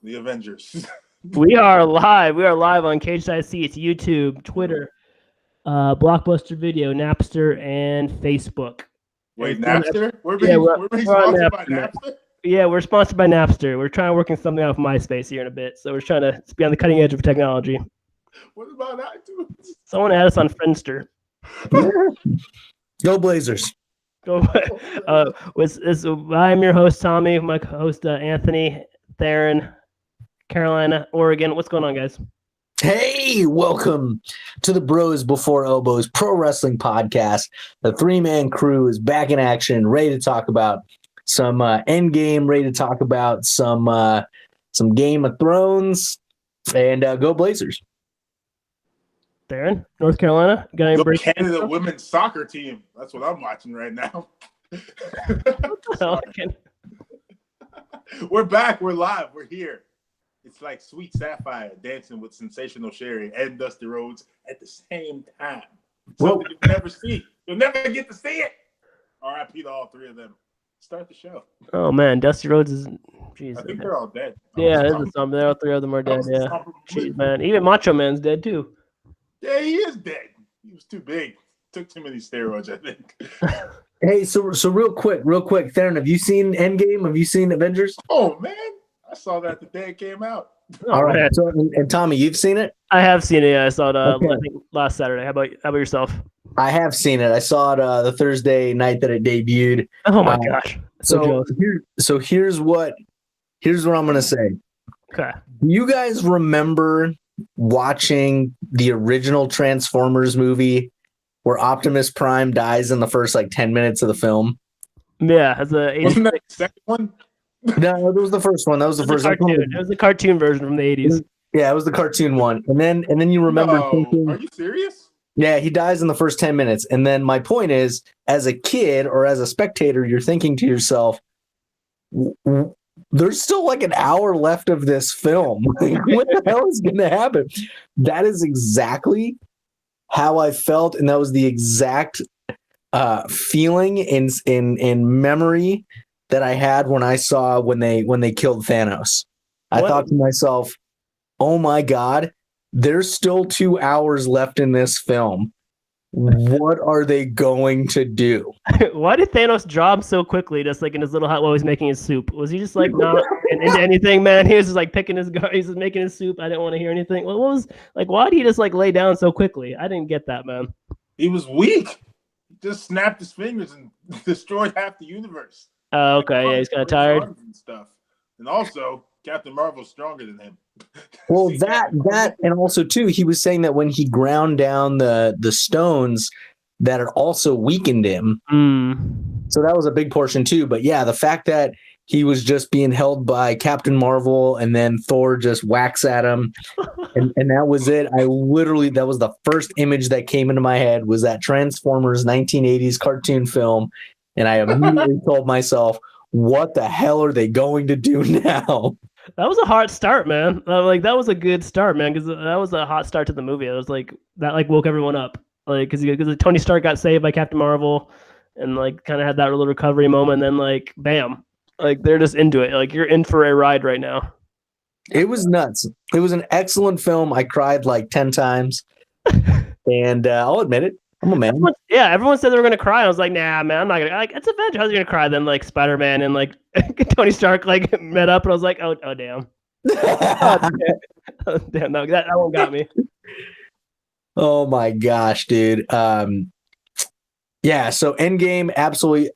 the Avengers. We are live. We are live on Cage Side Seats, YouTube, Twitter, Blockbuster Video, Napster, and Facebook. Wait, And Napster? We're yeah, being we're on sponsored by Napster now. Napster? Yeah, we're sponsored by Napster. We're trying to work something out with MySpace here in a bit, so we're trying to be on the cutting edge of technology. What about iTunes? Someone add us on Friendster. Go Blazers. Go. I'm your host Tommy. My co-host Anthony, Theron, Carolina, Oregon. What's going on, guys? Hey, welcome to the Bros Before Elbows Pro Wrestling Podcast. The three-man crew is back in action, ready to talk about some Endgame, ready to talk about some Game of Thrones, and go Blazers. Theron, North Carolina. Got any Go break? Canada women's soccer team. That's what I'm watching right now. We're back. We're live. We're here. It's like Sweet Sapphire dancing with Sensational Sherry and Dusty Rhodes at the same time. Something you'll never see. You'll never get to see it. R.I.P. to all three of them. Start the show. Oh man, Dusty Rhodes is. Jeez, I think they're all dead. Yeah, this is something. All three of them are dead. Yeah, jeez, man. Even Macho Man's dead too. Yeah, he is dead. He was too big. Took too many steroids, I think. Hey, so real quick, Theron, have you seen Endgame? Have you seen Avengers? Oh man, I saw that the day it came out. All right. So, and Tommy, you've seen it? I have seen it. Yeah, I saw it. Okay. I think last Saturday. How about yourself? I have seen it. I saw it the Thursday night that it debuted. Oh my gosh. Here's what I'm gonna say. Okay. Do you guys remember watching the original Transformers movie where Optimus Prime dies in the first 10 minutes of the film? Yeah, as a wasn't that the second one? No, that was the first one. That was the first one. It was the cartoon version from the 80s. Yeah, it was the cartoon one. And then you remember thinking, are you serious? Yeah, he dies in the first 10 minutes. And then my point is, as a kid or as a spectator, you're thinking to yourself, there's still an hour left of this film. What the hell is going to happen? That is exactly how I felt. And that was the exact feeling in memory that I had when I saw when they killed Thanos. I thought to myself, oh my God, there's still 2 hours left in this film. What are they going to do? Why did Thanos drop so quickly, just in his little hut while he's making his soup? Was he just not into anything, man? He was just picking his guard, he's just making his soup. I didn't want to hear anything. What was why did he just lay down so quickly? I didn't get that, man. He was weak. He just snapped his fingers and destroyed half the universe. Oh, okay. Yeah, he's kind of tired and stuff. And also, Captain Marvel's stronger than him. Well, that and also too, he was saying that when he ground down the stones, that it also weakened him. So that was a big portion too. But yeah, the fact that he was just being held by Captain Marvel and then Thor just whacks at him, and that was it. That was the first image that came into my head was that Transformers 1980s cartoon film, and I immediately told myself, what the hell are they going to do now? That was a hot start, man. That was a good start, man, because that was a hot start to the movie. It was that woke everyone up, because Tony Stark got saved by Captain Marvel, and kind of had that little recovery moment. And then bam, they're just into it. You're in for a ride right now. It was nuts. It was an excellent film. I cried 10 times, and I'll admit it. I'm a man. Everyone said they were gonna cry. I was like, nah, man, I'm not gonna. It's Avengers. How's he gonna cry? Then Spider-Man and Tony Stark met up, and I was like, oh damn, oh, damn, no, that one got me. Oh my gosh, dude. Yeah. So Endgame, absolutely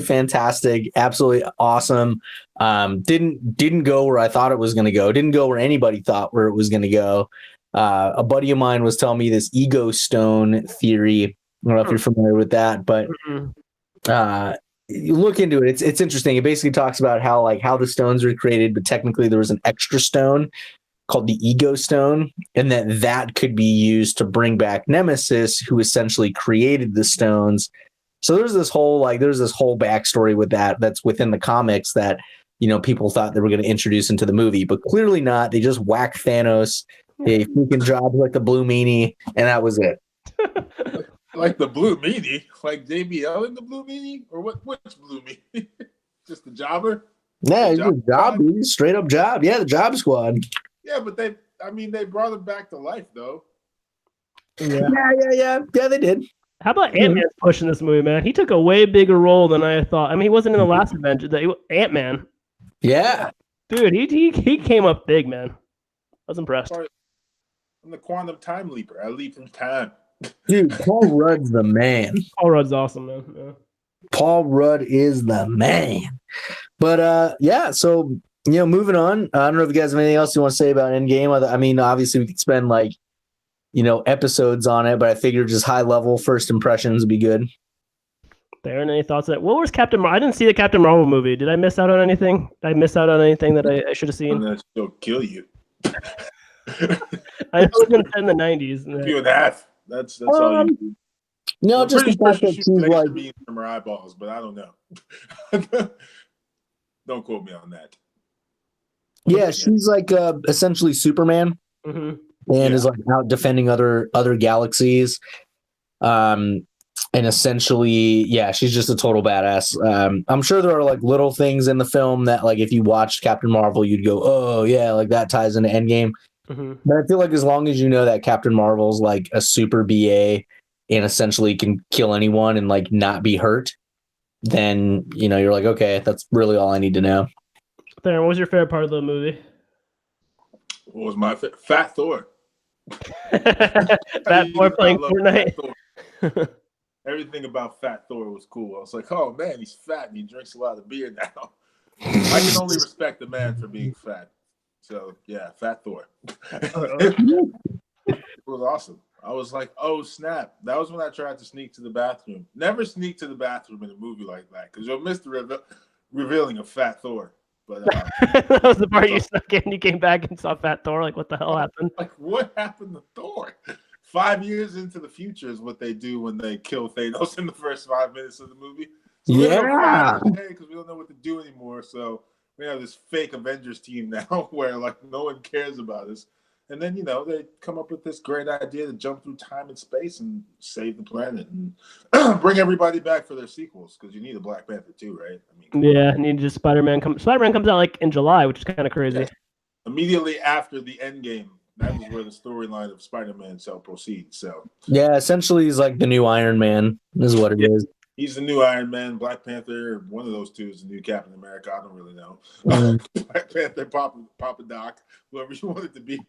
fantastic, absolutely awesome. Didn't go where I thought it was gonna go. Didn't go where anybody thought where it was gonna go. A buddy of mine was telling me this ego stone theory. I don't know if you're familiar with that, but you look into it. It's interesting. It basically talks about how the stones were created, but technically there was an extra stone called the ego stone, and that could be used to bring back Nemesis, who essentially created the stones. So there's this whole backstory with that's within the comics that people thought they were going to introduce into the movie, but clearly not. They just whack Thanos. They freaking dropped the blue meanie, and that was it. The blue meanie? JBL in the blue meanie? Or which blue meanie? Just the jobber? Yeah, he's a job, dude. Straight up job. Yeah, the Job Squad. Yeah, but they brought him back to life though. Yeah, they did. How about Ant-Man's push in this movie, man? He took a way bigger role than I thought. I mean, he wasn't in the last Avengers. Ant-Man. Yeah. Dude, he came up big, man. I was impressed. I'm the quantum time leaper. I leap from time. Dude, Paul Rudd's the man. Paul Rudd's awesome, man. Yeah. Paul Rudd is the man. But yeah, so moving on. I don't know if you guys have anything else you want to say about Endgame. I mean, obviously we could spend like episodes on it, but I figured just high level first impressions would be good. Darren, any thoughts on it? What was Captain Marvel? I didn't see the Captain Marvel movie. Did I miss out on anything? Did I miss out on anything that I should have seen? I'm gonna still kill you. I know it was in the 90s. You and half. That's all you do. No, just the fact that she's like beams from her eyeballs, but I don't know. Don't quote me on that. Yeah, she's like essentially Superman, and is like out defending other galaxies. And essentially, yeah, she's just a total badass. I'm sure there are like little things in the film that like if you watched Captain Marvel, you'd go, oh yeah, like that ties into Endgame. But I feel like as long as you know that Captain Marvel's like a super BA and essentially can kill anyone and like not be hurt, then you're like, okay, that's really all I need to know. Darren, what was your favorite part of the movie? What was my Fat Thor? Fat Thor playing Fortnite. Everything about Fat Thor was cool. I was like, oh man, he's fat and he drinks a lot of beer now. I can only respect the man for being fat. So yeah, Fat Thor. It was awesome. I was like, oh snap. That was when I tried to sneak to the bathroom. Never sneak to the bathroom in a movie like that because you'll miss the revealing of Fat Thor. But that was the part you snuck in. You came back and saw Fat Thor. Like, what the hell happened? Like, what happened to Thor? 5 years into the future is what they do when they kill Thanos in the first 5 minutes of the movie. So because we don't know what to do anymore. So we have this fake Avengers team now where like no one cares about us. And then they come up with this great idea to jump through time and space and save the planet and bring everybody back for their sequels because you need a Black Panther too, right? I mean, yeah, and just Spider-Man comes out like in July, which is kind of crazy. Yeah. Immediately after the Endgame. That is where the storyline of Spider-Man shall proceed. So yeah, essentially he's like the new Iron Man. Is what it is. He's the new Iron Man. Black Panther, one of those two is the new Captain America. I don't really know. Black Panther, Papa Doc, whoever you want it to be.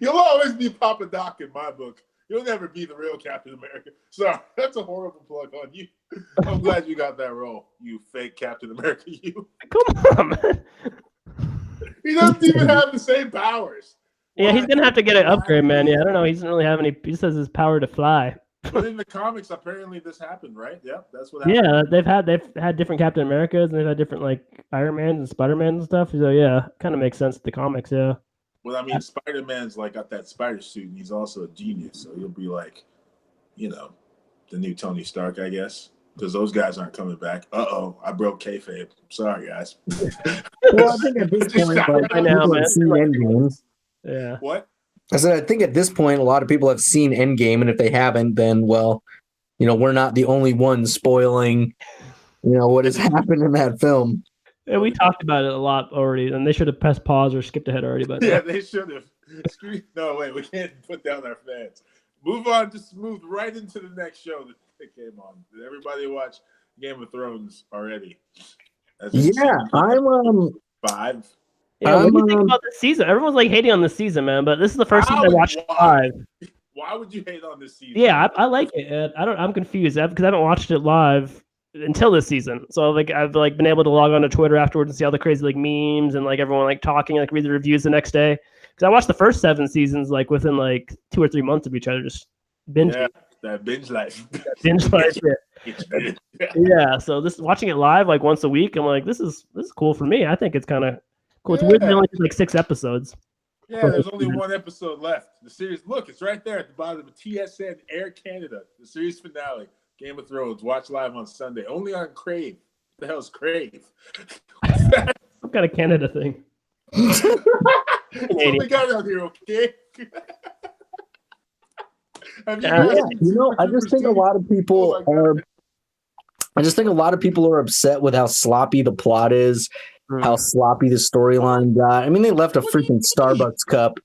You'll always be Papa Doc in my book. You'll never be the real Captain America. Sorry, that's a horrible plug on you. I'm glad you got that role, you fake Captain America. You. Come on, man. He doesn't even have the same powers. Yeah, he's gonna have to get an upgrade, man. Yeah, I don't know. He doesn't really have any. He says his power to fly. But in the comics, apparently this happened, right? Yeah, that's what happened. Yeah, they've had different Captain Americas and they've had different like Iron Mans and Spider-Mans and stuff. So yeah, kind of makes sense to the comics. Yeah. Well, I mean, Spider-Man's like got that spider suit, and he's also a genius. So he'll be like, the new Tony Stark, I guess. Because those guys aren't coming back. Uh-oh, I broke kayfabe. Sorry, guys. Well, I think at this point, I know, man. seen Endgame. Yeah. What? I said, I think at this point, a lot of people have seen Endgame, and if they haven't, then, well, we're not the only ones spoiling, what has happened in that film. Yeah, we talked about it a lot already, and they should have pressed pause or skipped ahead already. But yeah, they should have. No, wait, we can't put down our fans. Move on, just move right into the next show that came on. Did everybody watch Game of Thrones already? Yeah, I'm 5. Yeah, what do you think about this season? Everyone's like hating on this season, man. But this is the first season I watched live. Why would you hate on this season? Yeah, I like it. I'm confused because I haven't watched it live until this season. So like I've like been able to log on to Twitter afterwards and see all the crazy like memes and like everyone like talking, like read the reviews the next day. Because I watched the first 7 seasons like within like 2 or 3 months of each other, just binge. Yeah, that binge life. Yeah. So watching it live like once a week, I'm like, this is cool for me. I think it's kind of cool. It's weird. They only did like 6 episodes. Yeah, there's only 1 episode left. The series, look, it's right there at the bottom of TSN Air Canada. The series finale, Game of Thrones. Watch live on Sunday, only on Crave. What the hell's Crave? Some kind of Canada thing. What we got out here, okay? I just think a lot of people are. I just think a lot of people are upset with how sloppy the plot is, how sloppy the storyline got. I mean, they left a freaking Starbucks cup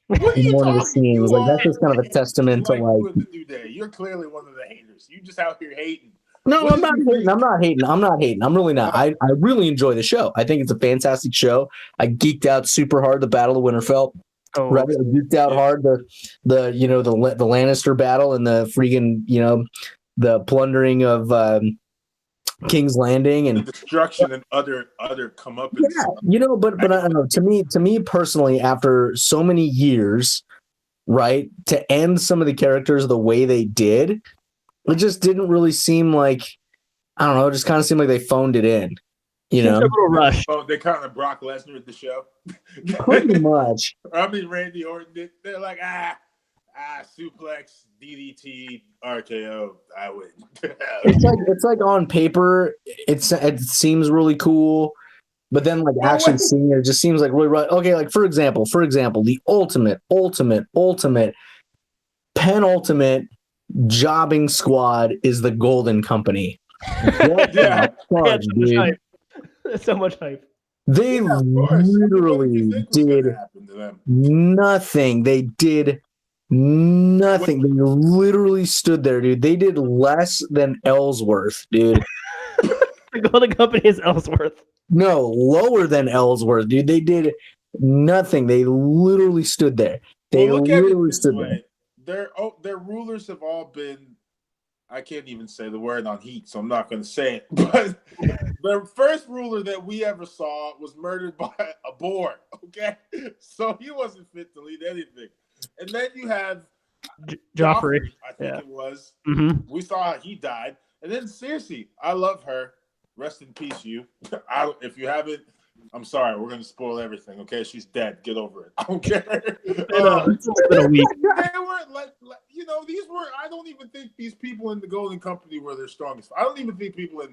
What are in you one of the talking? scenes. You Like, that's are just kind of a testament to like like. you in the New Day. You're clearly one of the haters. You just out here hating. No, What I'm did not you hating. think? I'm not hating. I'm not hating. I'm really not. I really enjoy the show. I think it's a fantastic show. I geeked out super hard the Battle of Winterfell. Oh, Right, I geeked out hard the you know the Lannister battle and the freaking the plundering of King's Landing The and destruction and other comeuppance. yeah, but I don't know. To me personally, after so many years, right, to end some of the characters the way they did, it just didn't really seem like, I don't know, it just kind of seemed like they phoned it in, you know? a little rushed. Oh, they kind of Brock Lesnar at the show. Pretty much. I mean, Randy Orton did. They're like, suplex, DDT, RKO. I win. It's like on paper, it seems really cool, but then like actually seeing it just seems like really right. Okay, like for example, the ultimate penultimate jobbing squad is the Golden Company. What the fuck, dude? So much hype. They literally did nothing. They did nothing. They literally stood there, dude. They did less than Ellsworth, dude. The Golden Company is Ellsworth. No, lower than Ellsworth, dude. They did nothing. They literally stood there. They literally stood there. Their rulers have all been, I can't even say the word on heat, so I'm not going to say it. But the first ruler that we ever saw was murdered by a boar, okay? So he wasn't fit to lead anything. And then you have Joffrey, I think it was. Mm-hmm. We saw how he died. And then Cersei, I love her. Rest in peace, you. If you haven't, I'm sorry. We're going to spoil everything, okay? She's dead. Get over it. I don't care. It's been a week. They were these were, I don't even think these people in the Golden Company were their strongest. I don't even think people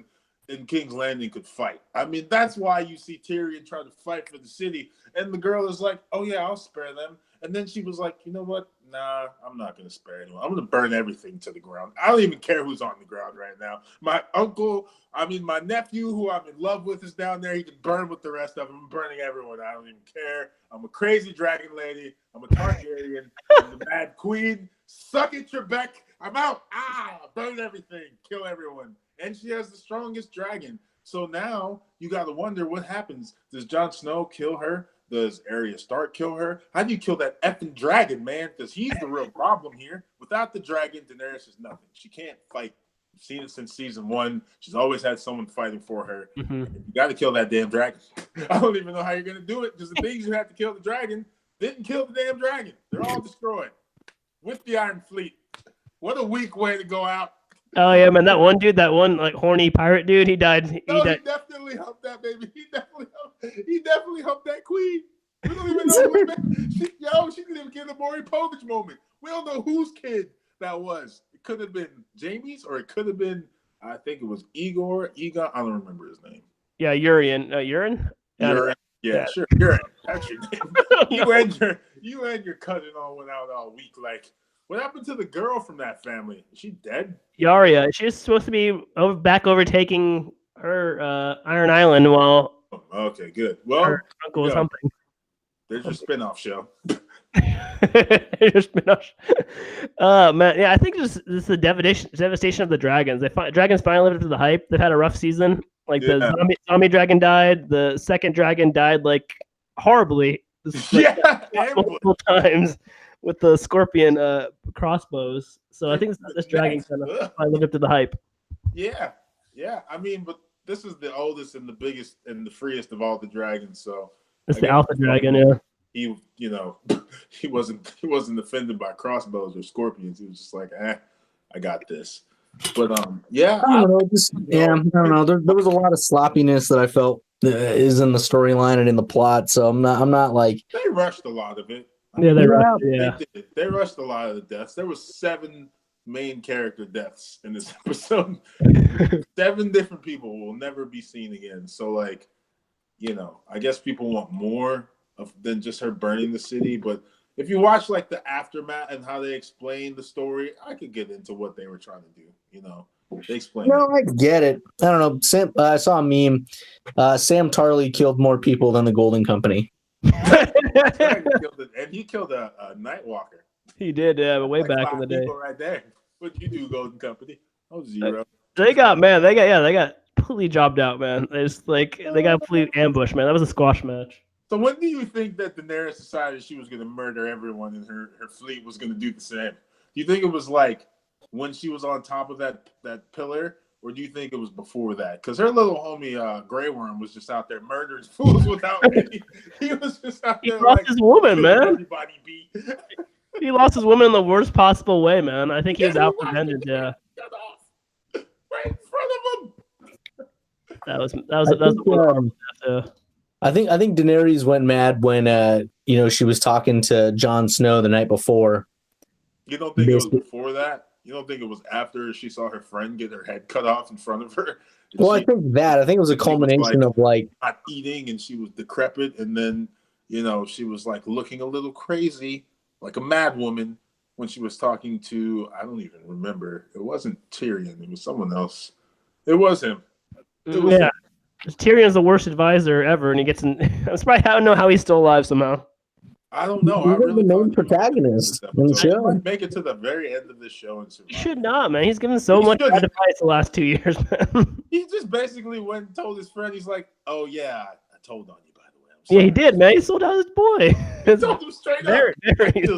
in King's Landing could fight. I mean, that's why you see Tyrion trying to fight for the city. And the girl is like, oh, yeah, I'll spare them. And then she was like, you know what? Nah, I'm not going to spare anyone. I'm going to burn everything to the ground. I don't even care who's on the ground right now. My nephew, who I'm in love with, is down there. He can burn with the rest of them. I'm burning everyone. I don't even care. I'm a crazy dragon lady. I'm a Targaryen. I'm the Mad Queen. Suck it, Trebek. I'm out. Burn everything. Kill everyone. And she has the strongest dragon. So now you got to wonder what happens. Does Jon Snow kill her? Does Arya Stark kill her? How do you kill that effing dragon, man? Because he's the real problem here. Without the dragon, Daenerys is nothing. She can't fight. You've seen it since season 1. She's always had someone fighting for her. Mm-hmm. You got to kill that damn dragon. I don't even know how you're going to do it, because the things you have to kill the dragon didn't kill the damn dragon. They're all destroyed with the Iron Fleet. What a weak way to go out. Oh yeah, man! That one like horny pirate dude, he died. He definitely humped that baby. He definitely humped that queen. We don't even know she didn't even get a Maury Povich moment. We don't know whose kid that was. It could have been Jamie's, or it could have been, I think it was Egon. I don't remember his name. Yeah, Urian. Urian? Yeah, sure. Urian. That's your name. You and your cousin all went out all week. Like, what happened to the girl from that family? Is she dead? Yarya. She's supposed to be back overtaking her Iron Island while. Okay, good. Well, her uncle was humping. There's your spinoff show. Your spinoff. Man, yeah, I think this is the devastation of the dragons. Dragons finally lived up to the hype. They've had a rough season. Like the zombie dragon died. The second dragon died like horribly. Multiple times with the scorpion crossbows. So I think this dragon kind of lived up to the hype. Yeah. I mean, but this is the oldest and the biggest and the freest of all the dragons. So it's the alpha dragon. Yeah. He wasn't offended by crossbows or scorpions. He was just like, I got this. But I don't know. There was a lot of sloppiness that I felt is in the storyline and in the plot. So I'm not like they rushed a lot of it. They rushed a lot of the deaths. There was 7 main character deaths in this episode. 7 different people will never be seen again. So like, I guess people want more than just her burning the city. But if you watch like the aftermath and how they explain the story, I could get into what they were trying to do. Explain. No, I get it. I don't know. I saw a meme. Sam Tarley killed more people than the Golden Company. And he killed a Nightwalker. He did, yeah, way back in the day. Right there. What'd you do, Golden Company? Oh, 0. They got completely jobbed out, man. They got completely ambushed, man. That was a squash match. So when do you think that Daenerys decided she was going to murder everyone and her fleet was going to do the same? Do you think it was like when she was on top of that pillar, or do you think it was before that? Because her little homie Grey Worm was just out there murdering fools without any. He was just out there. He lost his woman, man. Everybody beat. He lost his woman in the worst possible way, man. I think he was out for vengeance. Yeah. Shut off. Right in front of him. That was I think Daenerys went mad when she was talking to Jon Snow the night before. You don't think it was before that? You don't think it was after she saw her friend get her head cut off in front of her? Well, I think it was a culmination of not eating, and she was decrepit, and then she was like looking a little crazy, like a mad woman, when she was talking to, I don't even remember. It wasn't Tyrion. It was someone else. It was him. Him. Tyrion's the worst advisor ever, and he gets in. I'm surprised. I don't know how he's still alive somehow. I don't know. He's the main protagonist in the show. He might make it to the very end of this show and survive. He should not, man. He's given so much bad advice the last 2 years, man. He just basically went and told his friend. He's like, "Oh yeah, I told on you, by the way." I'm sorry. Yeah, he did, man. He sold out his boy. He told him straight up. Very.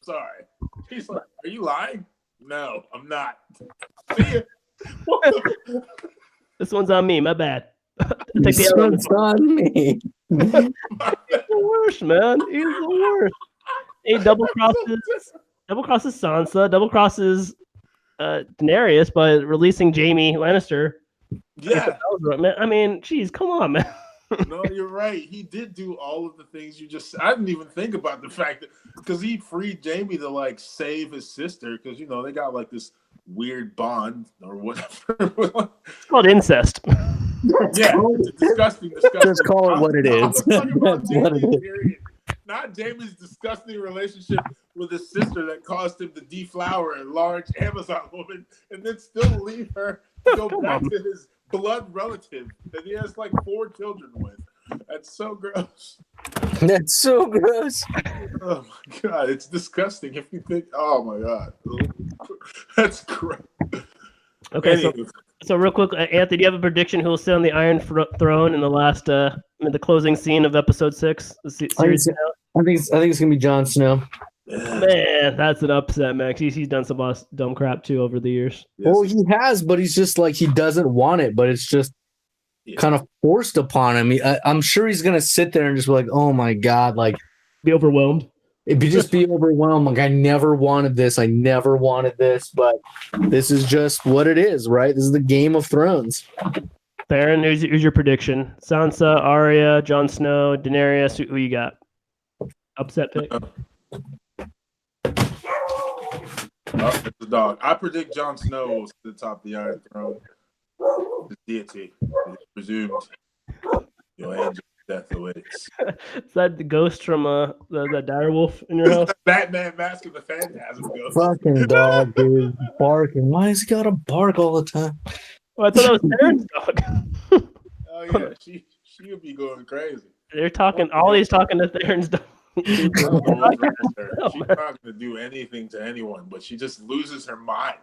Sorry. He's like, "Are you lying?" No, I'm not. See ya. This one's on me. My bad. This one's on me. He's the worst, man. He's the worst. He double crosses Sansa, double crosses Daenerys by releasing Jaime Lannister. Yeah. Man, I mean, geez, come on, man. No, you're right. He did do all of the things you just. I didn't even think about the fact that because he freed Jaime to like save his sister because they got like this weird bond or whatever. It's called incest. Yeah, it's disgusting. Just call it what it is. That's what it is. Not Jamie's disgusting relationship with his sister that caused him to deflower a large Amazon woman and then still leave her to go back to his blood relative that he has like 4 children with. That's so gross. That's so gross. Oh my god, it's disgusting if you think. Oh my god, that's gross. Okay, so real quick, Anthony, do you have a prediction who will sit on the Iron Throne in the last, in the closing scene of Episode 6? I think it's gonna be Jon Snow. Man, that's an upset, Max. He's done some dumb crap too over the years. Well, he has, but he's just like he doesn't want it, but it's just kind of forced upon him. I'm sure he's gonna sit there and just be like, "Oh my god!" Like be overwhelmed. Just be overwhelmed. Like I never wanted this. But this is just what it is, right? This is the Game of Thrones. Theron, who's your prediction? Sansa, Arya, Jon Snow, Daenerys. Who you got? Upset pick. It's the dog. I predict Jon Snow will sit atop the Iron Throne. The deity is presumed. Your angel death awaits. Is that the ghost from the direwolf in your house? Batman Mask of the Phantasm ghost. Fucking dog, dude, barking. Why has he got to bark all the time? Oh, I thought that was Theron's dog. Oh yeah, she would be going crazy. They're talking. Ollie's talking to Theron's dog. She's not going to do anything to anyone, but she just loses her mind.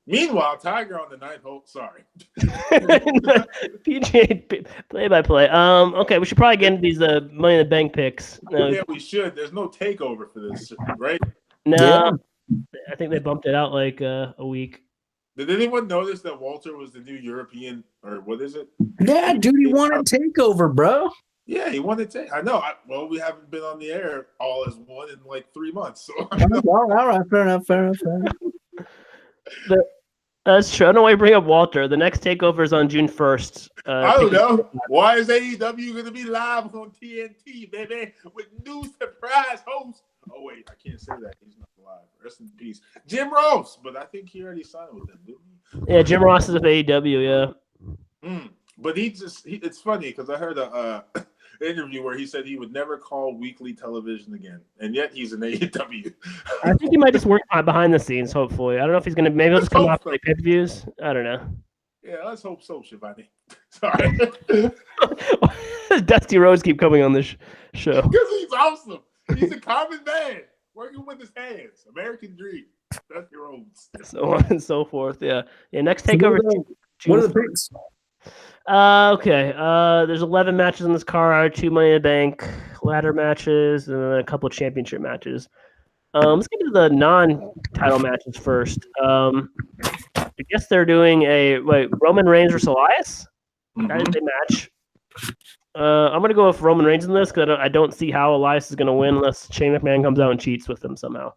Meanwhile, Tiger on the ninth hole. Sorry. PGA play-by-play. Okay, we should probably get into these Money in the Bank picks. Yeah, we should. There's no takeover for this, right? No, I think they bumped it out like a week. Did anyone notice that Walter was the new European, or what is it? Yeah, dude, he won a takeover, bro. Yeah, he wanted to take. I know. Well, we haven't been on the air all as one in like 3 months. So all right, fair enough. That's true. I don't know why you bring up Walter. The next takeover is on June 1st. I don't know. Why is AEW going to be live on TNT, baby, with new surprise host? Oh wait, I can't say that. He's not live. Rest in peace, Jim Ross. But I think he already signed with them, didn't he? Yeah, Jim Ross is of AEW. Yeah. But it's funny because I heard interview where he said he would never call weekly television again, and yet he's in AEW. I think he might just work behind the scenes. Hopefully, I don't know if he's gonna. Maybe he'll just come off like pay-per-views. I don't know. Yeah, let's hope so, Shivani. Sorry. Dusty Rhodes keep coming on this show because he's awesome. He's a common man working with his hands. American dream. Dusty Rhodes. So on and so forth. Yeah. Next takeover. What are the picks? Okay. There's 11 matches on this card. 2 Money in the Bank ladder matches, and then a couple of championship matches. Let's get to the non-title matches first. I guess they're doing Roman Reigns versus Elias. That is a match. I'm gonna go with Roman Reigns in this because I don't see how Elias is gonna win unless Shane McMahon comes out and cheats with him somehow.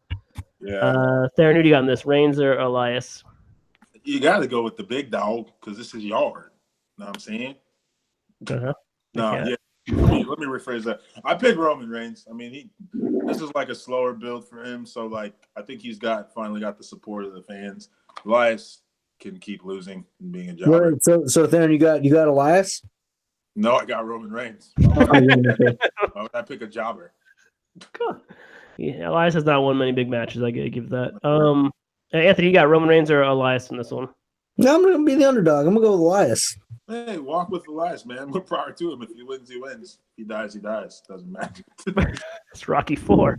Yeah. Theron, who do you got in this? Reigns or Elias? You got to go with the big dog because this is yard. Know what I'm saying? Uh-huh. No, yeah. Let me rephrase that. I picked Roman Reigns. I mean, this is like a slower build for him, so like I think he's finally got the support of the fans. Elias can keep losing and being a jobber. So Theron, you got Elias? No, I got Roman Reigns. Why would I pick a jobber? Cool. Yeah, Elias has not won many big matches. I gotta give that. Anthony, you got Roman Reigns or Elias in this one? No, I'm gonna be the underdog. I'm gonna go with Elias. Hey, walk with Elias, man. More power to him. If he wins, he wins. If he dies, he dies. Doesn't matter. It's Rocky IV.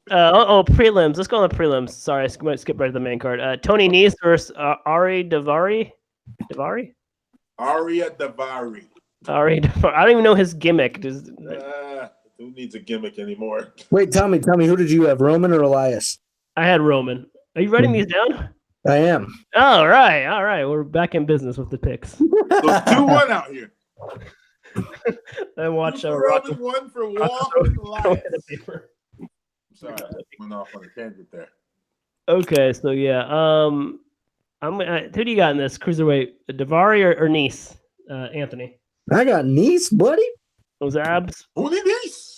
Prelims. Let's go on the prelims. Sorry, I might skip right to the main card. Tony Nese versus Ari Daivari. Aria Davari. I don't even know his gimmick. Who needs a gimmick anymore? Wait, Tommy, who did you have, Roman or Elias? I had Roman. Are you writing these down? I am. All right. We're back in business with the picks. So 2-1 out here. Then watch Roman 1 for Walk with Elias. I'm sorry, I went off on a tangent there. Okay, so yeah. Who do you got in this cruiserweight? Davari or Nese? Anthony. I got Nese, buddy. Those abs. Only Nese.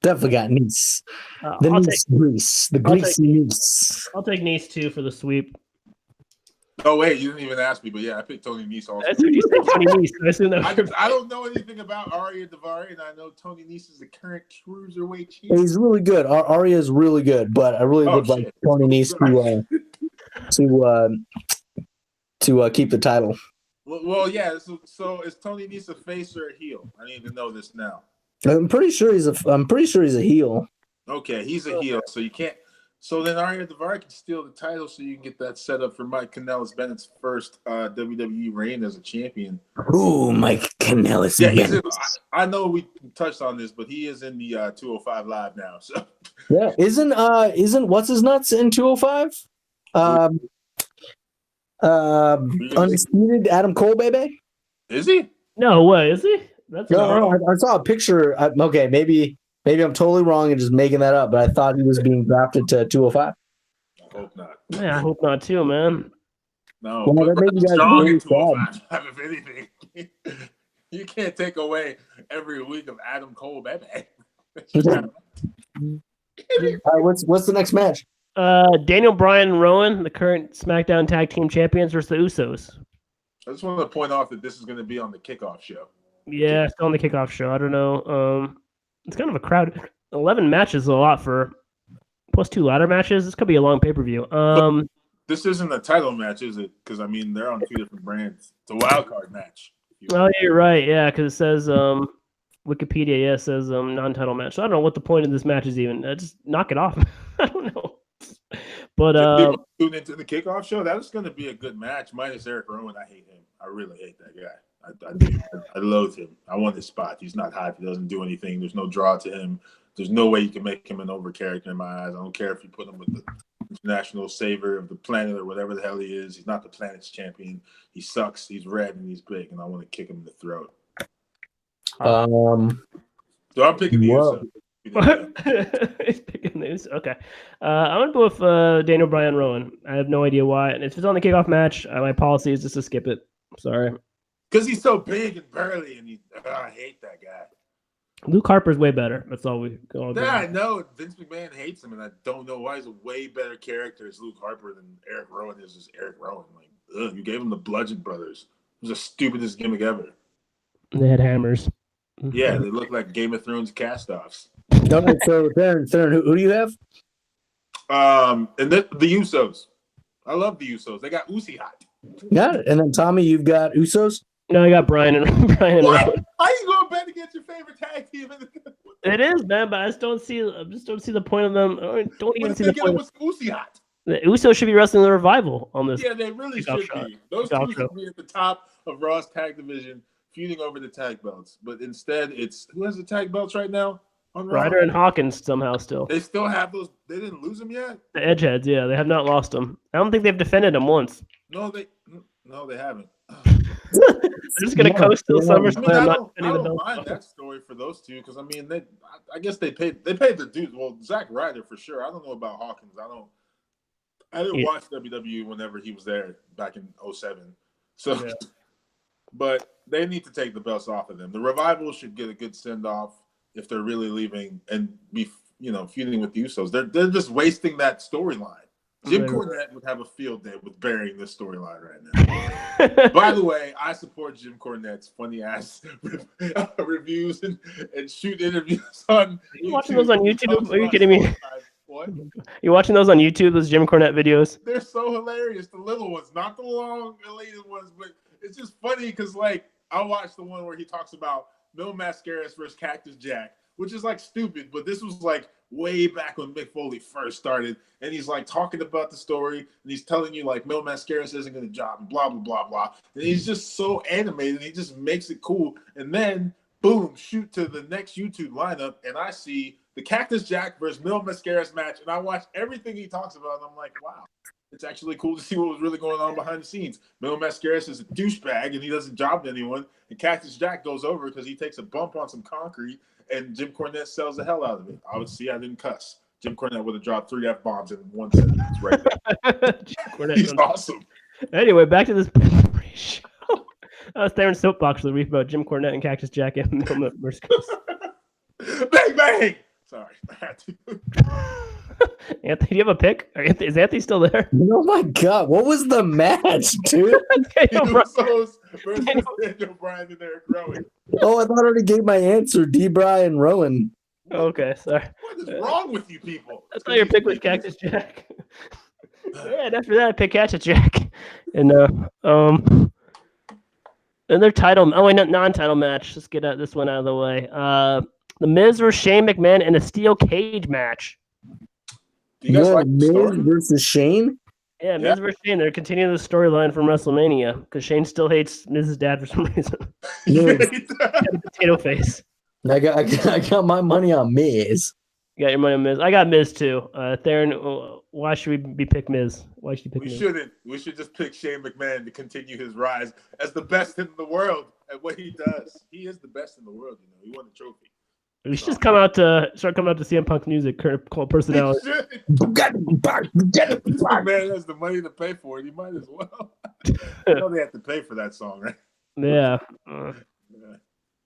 Definitely got Nese. The greasy Nese. I'll take Nese too for the sweep. Oh wait, you didn't even ask me, but yeah, I picked Tony Nese also. That's what you said, Tony Nese. I don't know anything about Aria Davari, and I know Tony Nese is the current cruiserweight champion. He's really good. Aria is really good, but I really would like Tony Nese to keep the title. Well, yeah. So is Tony Nese a face or a heel? I need to know this now. I'm pretty sure he's a heel. Okay, he's a heel, so you can't. So then Aria Davari can steal the title, so you can get that set up for Mike Kanellis Bennett's first WWE reign as a champion. Ooh, Mike Kanellis. Yeah, I know we touched on this, but he is in the 205 Live now. So yeah, isn't what's his nuts in 205? Undisputed Adam Cole, baby. Is he? No way, is he? No, I saw a picture. Okay, maybe I'm totally wrong and just making that up, but I thought he was being drafted to 205. I hope not. Yeah, I hope not too, man. No, well, that made you guys strong in 205. If anything, you can't take away every week of Adam Cole, baby. All right, what's the next match? Daniel Bryan and Rowan, the current SmackDown Tag Team Champions, versus the Usos. I just want to point out that this is going to be on the kickoff show. Yeah, still on the kickoff show. I don't know. It's kind of a crowd. 11 matches is a lot for plus 2 ladder matches. This could be a long pay-per-view. This isn't a title match, is it? Because, I mean, they're on 2 different brands. It's a wild card match. Oh, you're right. Yeah, because it says Wikipedia, says non-title match. So I don't know what the point of this match is even. Just knock it off. I don't know. But tune into the kickoff show. That's going to be a good match. Minus Eric Rowan, I hate him. I really hate that guy. I loathe him. I want his spot. He's not hype. He doesn't do anything. There's no draw to him. There's no way you can make him an over character in my eyes. I don't care if you put him with the international savior of the planet or whatever the hell he is. He's not the planet's champion. He sucks. He's red and he's big, and I want to kick him in the throat. So I'm picking the Usos. He's picking news. Okay. I'm going to go with Daniel Bryan Rowan. I have no idea why. And if it's on the kickoff match, my policy is just to skip it. Sorry. Because he's so big and burly, and I hate that guy. Luke Harper's way better. That's all we go. Yeah, I know. Vince McMahon hates him, and I don't know why he's a way better character as Luke Harper than Eric Rowan is as Eric Rowan. Like, you gave him the Bludgeon Brothers. It was the stupidest gimmick ever. They had hammers. Yeah, they look like Game of Thrones cast-offs. All right, so Theron, who do you have? And the Usos. I love the Usos. They got Uzi hot. Got it. And then Tommy, you've got Usos. No, I got Brian and Brian. What? How you going to bet against your favorite tag team? It is, man, but I just don't see the point of them. Don't even see the point. With Uzi hot? The Usos should be wrestling the Revival on this. Yeah, they really should be. Those two should be at the top of Raw's tag division, feuding over the tag belts. But instead, it's who has the tag belts right now on Raw? Ryder and Hawkins somehow still. They still have those. They didn't lose them yet. The Edgeheads, yeah, they have not lost them. I don't think they've defended them once. No, they haven't. They're just gonna coast till SummerSlam. I don't mind that story for those two because I guess they paid the dudes. Well, Zack Ryder for sure. I don't know about Hawkins. I didn't watch WWE whenever he was there back in 2007. So, but they need to take the belts off of them. The Revival should get a good send off if they're really leaving and be feuding with the Usos. They're just wasting that storyline. Jim Cornette would have a field day with burying this storyline right now. By the way, I support Jim Cornette's funny ass reviews and shoot interviews on. Are you watching those on YouTube? Are you kidding me? What? You watching those on YouTube? Those Jim Cornette videos? They're so hilarious. The little ones, not the long, elated ones, but it's just funny because I watched the one where he talks about Mil Mascaras versus Cactus Jack, which is stupid, but this was way back when Mick Foley first started, and he's talking about the story, and he's telling you Mil Mascaras isn't going to job, and blah blah blah blah, and he's just so animated, he just makes it cool, and then boom, shoot to the next YouTube lineup, and I see the Cactus Jack versus Mil Mascaras match, and I watch everything he talks about, and I'm like, wow, it's actually cool to see what was really going on behind the scenes. Mil Mascaras is a douchebag, and he doesn't job to anyone, and Cactus Jack goes over because he takes a bump on some concrete, and Jim Cornette sells the hell out of it. Obviously, I didn't cuss. Jim Cornette would have dropped 3 F-bombs in one sentence right there. He's awesome. Anyway, back to this show. I was there in Soapbox with the reef about Jim Cornette and Cactus Jack and Mil Mascaras. Bang, bang! Sorry, I had to. Anthony, do you have a pick? Is Anthony still there? Oh my God, what was the match, dude? Usos versus Daniel Bryan and Eric Rowan. Oh, I thought I already gave my answer. D-Bryan Rowan. Okay, sorry. What is wrong with you people? I thought your pick was Cactus Jack. Yeah, and after that I picked Cactus Jack. And their title, non-title match. Let's get this one out of the way. The Miz versus Shane McMahon in a steel cage match. Do you guys like Miz story? versus Shane? Yeah, Miz versus Shane. They're continuing the storyline from WrestleMania because Shane still hates Miz's dad for some reason. Potato face. I got my money on Miz. You got your money on Miz. I got Miz too. Theron, why should we pick Miz? Why should you pick Miz? We shouldn't. We should just pick Shane McMahon to continue his rise as the best in the world at what he does. He is the best in the world. He won the trophy. We should just start coming out to CM Punk's music, called personality. Man has the money to pay for it. He might as well. I know they have to pay for that song, right? Yeah.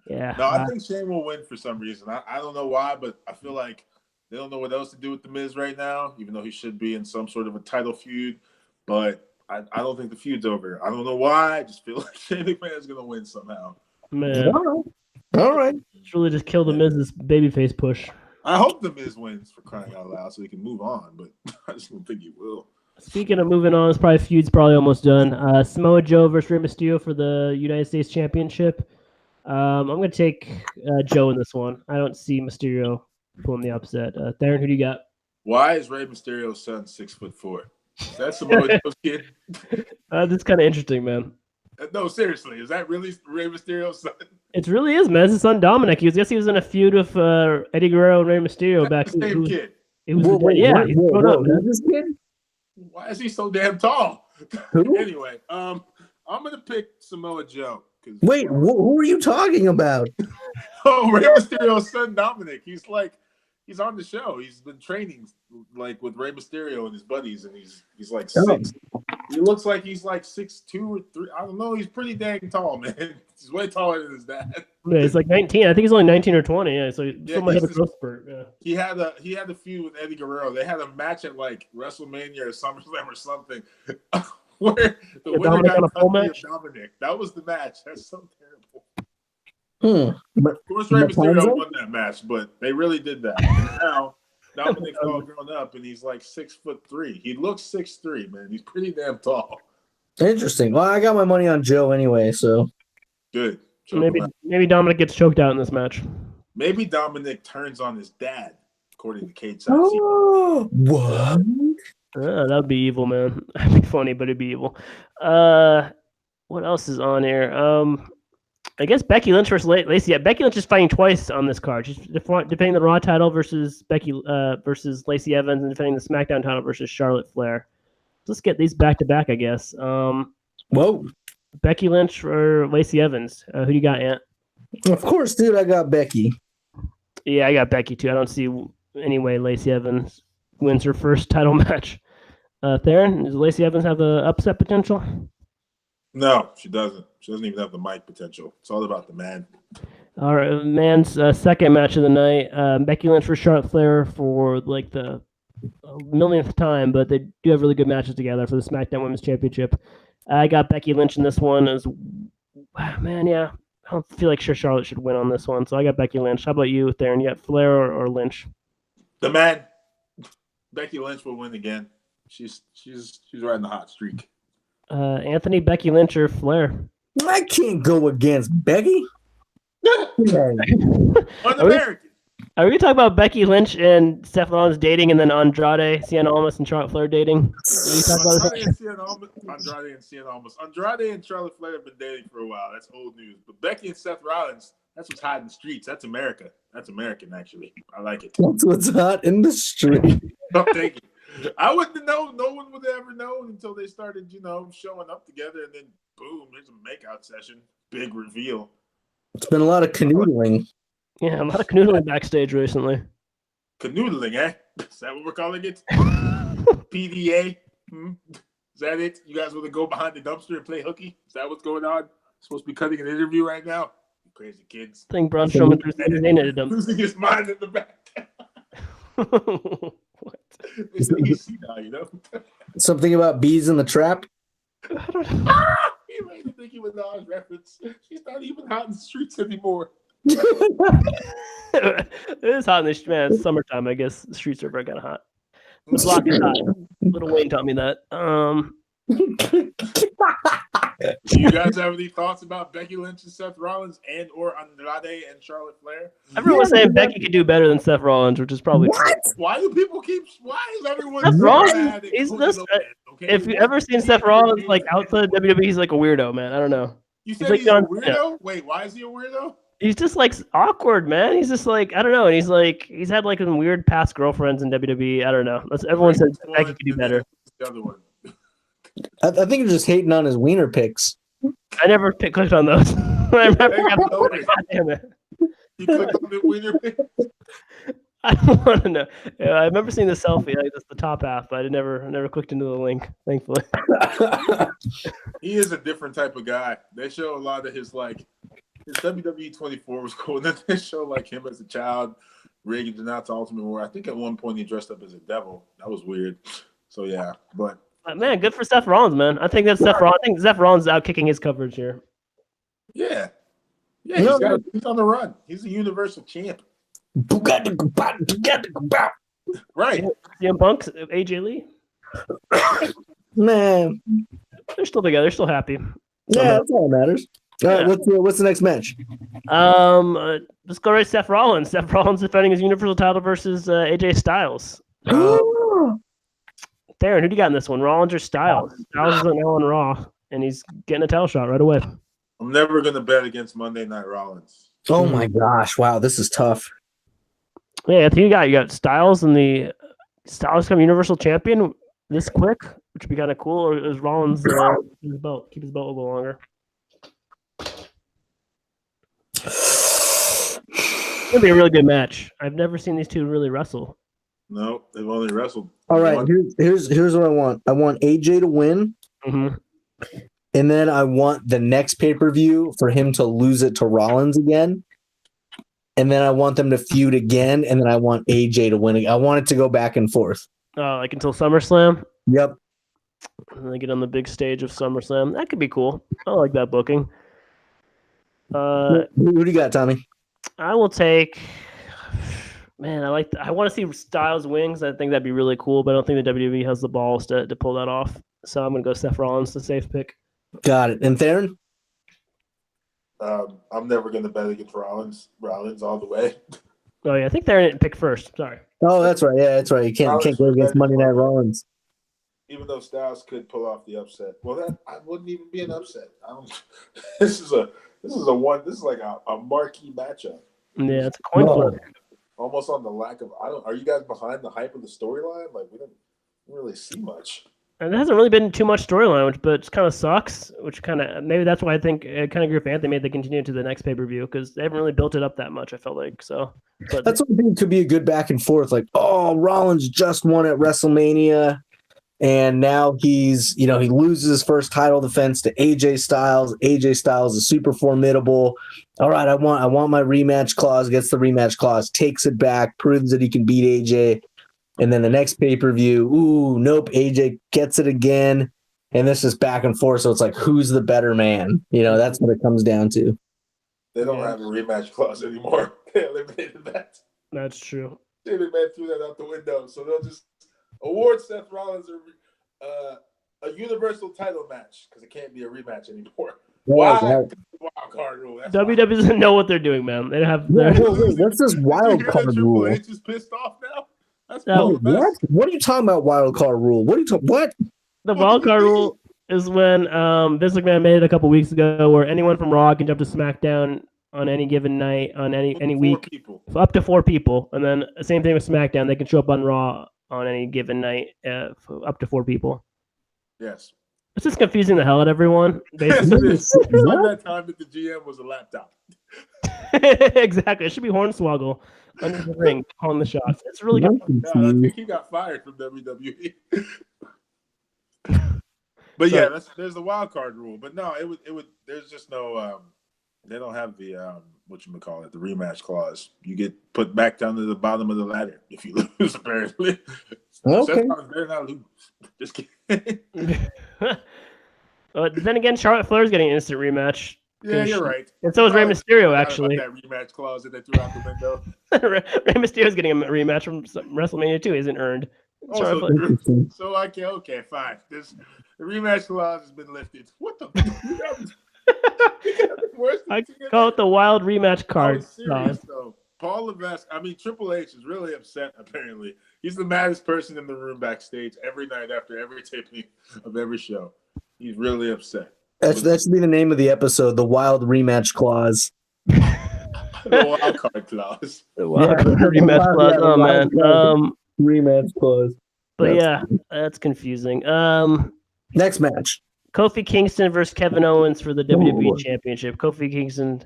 Yeah. No, I think Shane will win for some reason. I don't know why, but I feel like they don't know what else to do with The Miz right now, even though he should be in some sort of a title feud. But I don't think the feud's over. I don't know why. I just feel like Shane McMahon is going to win somehow. Man. All right. It's really just kill the Miz's babyface push. I hope The Miz wins for crying out loud so he can move on, but I just don't think he will. Speaking of moving on, feud's probably almost done. Samoa Joe versus Rey Mysterio for the United States Championship. I'm going to take Joe in this one. I don't see Mysterio pulling the upset. Theron, who do you got? Why is Rey Mysterio's son 6'4"? Is that Samoa Joe's kid? That's kind of interesting, man. No, seriously, is that really Rey Mysterio's son? It really is, man. It's his son Dominic. He was in a feud with Eddie Guerrero and Rey Mysterio back. The same kid. He's grown up, man. This kid? Why is he so damn tall? Who? Anyway, I'm gonna pick Samoa Joe. Wait, who are you talking about? Oh, Rey Mysterio's son Dominic. He's on the show. He's been training with Rey Mysterio and his buddies, and he's 6. He looks like he's 6'2" or 3. I don't know. He's pretty dang tall, man. He's way taller than his dad. Yeah, he's 19. I think he's only 19 or 20. Yeah, so might have a growth spurt. Yeah. He had a feud with Eddie Guerrero. They had a match at WrestleMania or SummerSlam or something, where the winner got Dominic. That was the match. That's so terrible. But Of course, Rey the time Mysterio zone? won that match, but they really did that. And now Dominic's all grown up, and he's like 6'3". He looks 6'3", man. He's pretty damn tall. Interesting. Well, I got my money on Joe anyway, so Good. Choke him out. Maybe Dominic gets choked out in this match. Maybe Dominic turns on his dad, according to Cage Side. Oh, what? That would be evil, man. That'd be funny, but it'd be evil. What else is on here? I guess Becky Lynch versus Lacey. Yeah, Becky Lynch is fighting twice on this card. She's defending the Raw title versus versus Lacey Evans, and defending the SmackDown title versus Charlotte Flair. Let's get these back to back, I guess. Whoa. Becky Lynch or Lacey Evans? Who do you got, Ant? Of course, dude, I got Becky. Yeah, I got Becky too. I don't see any way Lacey Evans wins her first title match. Theron, does Lacey Evans have a upset potential? No, she doesn't. She doesn't even have the mic potential. It's all about the man. All right, man's second match of the night. Becky Lynch for Charlotte Flair for like the millionth time, but they do have really good matches together for the SmackDown Women's Championship. I got Becky Lynch in this one. Man, yeah. I don't feel like Charlotte should win on this one, so I got Becky Lynch. How about you, Theron? You got Flair or Lynch? The man. Becky Lynch will win again. She's riding the hot streak. Anthony, Becky Lynch or Flair? I can't go against Becky. Un-American. Are we going to talk about Becky Lynch and Seth Rollins dating, and then Andrade, Cien Almas, and Charlotte Flair dating? Andrade and Cien Almas. Andrade and Charlotte Flair have been dating for a while. That's old news. But Becky and Seth Rollins, that's what's hot in the streets. That's America. That's American, actually. I like it. That's what's hot in the street. Oh, thank you. I wouldn't know. No one would have ever known until they started, showing up together, and then boom, there's a makeout session. Big reveal. It's been a lot of canoodling. Yeah, a lot of canoodling backstage recently. Canoodling, eh? Is that what we're calling it? PDA? Is that it? You guys want to go behind the dumpster and play hooky? Is that what's going on? Supposed to be cutting an interview right now? You crazy kids. I think Braun Strowman threw something in a dump. Losing his mind in the back. What? It's the EC now, Something about bees in the trap? I don't know. He made a Nicki Minaj reference. She's not even hot in the streets anymore. It is hot in the man. It's summertime, I guess. The streets are very kind of hot. The block is hot. Little Wayne taught me that. Do you guys have any thoughts about Becky Lynch and Seth Rollins and or Andrade and Charlotte Flair? Everyone's saying Becky could do better than Seth Rollins, which is probably true. Why do people keep? Why is everyone? Seth so Rollins, mad at he's Cody this. Lopez, okay? If you've ever seen Seth Rollins like outside of WWE, he's like a weirdo, man. I don't know. You said like he's a John weirdo? Cena. Wait, why is he a weirdo? He's just like awkward, man. He's just like I don't know, and he's had like some weird past girlfriends in WWE. I don't know. Everyone says Becky could do better. The other one. I think you're just hating on his wiener pics. I never clicked on those. I remember. God damn it. You clicked on the winner pick. I don't want to know. Yeah, I remember seeing the selfie, like that's the top half, but I never clicked into the link, thankfully. He is a different type of guy. They show a lot of his WWE 24 was cool. And then they show like him as a child, rigging to not to Ultimate War. I think at one point he dressed up as a devil. That was weird. So yeah, but man, good for Seth Rollins, man. I think that's Seth Rollins. I think Seth Rollins is out kicking his coverage here. Yeah, he's on the run. He's a Universal champ. Right. CM Punk, AJ Lee. Man, They're still together. They're still happy. yeah, that's all that matters. All right, what's the next match? Let's go right to Seth Rollins. Seth Rollins defending his Universal title versus AJ Styles. Theron, who do you got in this one? Rollins or Styles? Styles is now on Raw, and he's getting a title shot right away. I'm never gonna bet against Monday Night Rollins. Oh my gosh! Wow, this is tough. Yeah, I think you got Styles and the Styles become Universal Champion this quick, which would be kind of cool. Or is Rollins keep his belt a little longer? It's gonna be a really good match. I've never seen these two really wrestle. No, they've only wrestled. All right, here's what I want. I want AJ to win, Mm-hmm. and then I want the next pay-per-view for him to lose it to Rollins again, and then I want them to feud again, and then I want AJ to win. I want it to go back and forth. Like until SummerSlam. Yep. And they get on the big stage of SummerSlam. That could be cool. I like that booking. Who do you got, Tommy? I will take. Man, I want to see Styles wings. I think that'd be really cool, but I don't think the WWE has the balls to pull that off. So I'm gonna go Seth Rollins, the safe pick. Got it. And Theron? I'm never going to bet against Rollins all the way. Oh yeah, I think Theron didn't pick first. Sorry. Oh, that's right. Yeah, that's right. You can't go against Monday Night Rollins. Even though Styles could pull off the upset, well, that I wouldn't even be an upset. I don't. This is like a marquee matchup. Yeah, it's a coin flip. Almost on the lack of. Are you guys behind the hype of the storyline? Like we didn't really see much. And there hasn't really been too much storyline, but it kind of sucks. Which kind of maybe that's why I think I kind of agree with Anthony. They continue to the next pay per view because they haven't really built it up that much. I felt like so. But that's what I think could be a good back and forth. Like, oh, Rollins just won at WrestleMania, and now he loses his first title defense to AJ Styles. AJ Styles is super formidable. All right, I want my rematch clause. Gets the rematch clause, takes it back, proves that he can beat AJ. And then the next pay-per-view, nope, AJ gets it again. And this is back and forth. So it's like, who's the better man? That's what it comes down to. They don't have a rematch clause anymore. They eliminated that. That's true. David McMahon threw that out the window. So they'll just award Seth Rollins a universal title match because it can't be a rematch anymore. Why? Wild card rule. WWE doesn't know what they're doing, man. They have. What's this wild card rule? Triple H is pissed off now. What are you talking about? Wild card rule? What? The wild card rule is when Vince McMahon made it a couple weeks ago, where anyone from Raw can jump to SmackDown on any given night on any week, up to 4 people, and then the same thing with SmackDown. They can show up on Raw on any given night, up to 4 people. Yes. It's just confusing the hell out of everyone. Basically, it's like that time that the GM was a laptop. Exactly. It should be Hornswoggle under the ring calling the shots. It's really good. I think he got fired from WWE. But yeah, there's the wild card rule. But no, it would. There's just no. They don't have the the rematch clause. You get put back down to the bottom of the ladder if you lose. Apparently, okay. Better not lose. Just kidding. Then again, Charlotte Flair's getting an instant rematch. Yeah, you're right. And so is Rey Mysterio, actually. That rematch clause that they threw out the window. Rey Mysterio's getting a rematch from WrestleMania 2. Isn't earned. Okay, fine. The rematch clause has been lifted. What the? I call it the wild rematch card. Paul Levesque, Triple H is really upset, apparently. He's the maddest person in the room backstage every night after every taping of every show. He's really upset. That should be the name of the episode, the wild rematch clause. The wild card clause. The wild card rematch clause. Oh, man. Rematch clause. But yeah, that's confusing. Next match. Kofi Kingston versus Kevin Owens for the WWE Championship. Kofi Kingston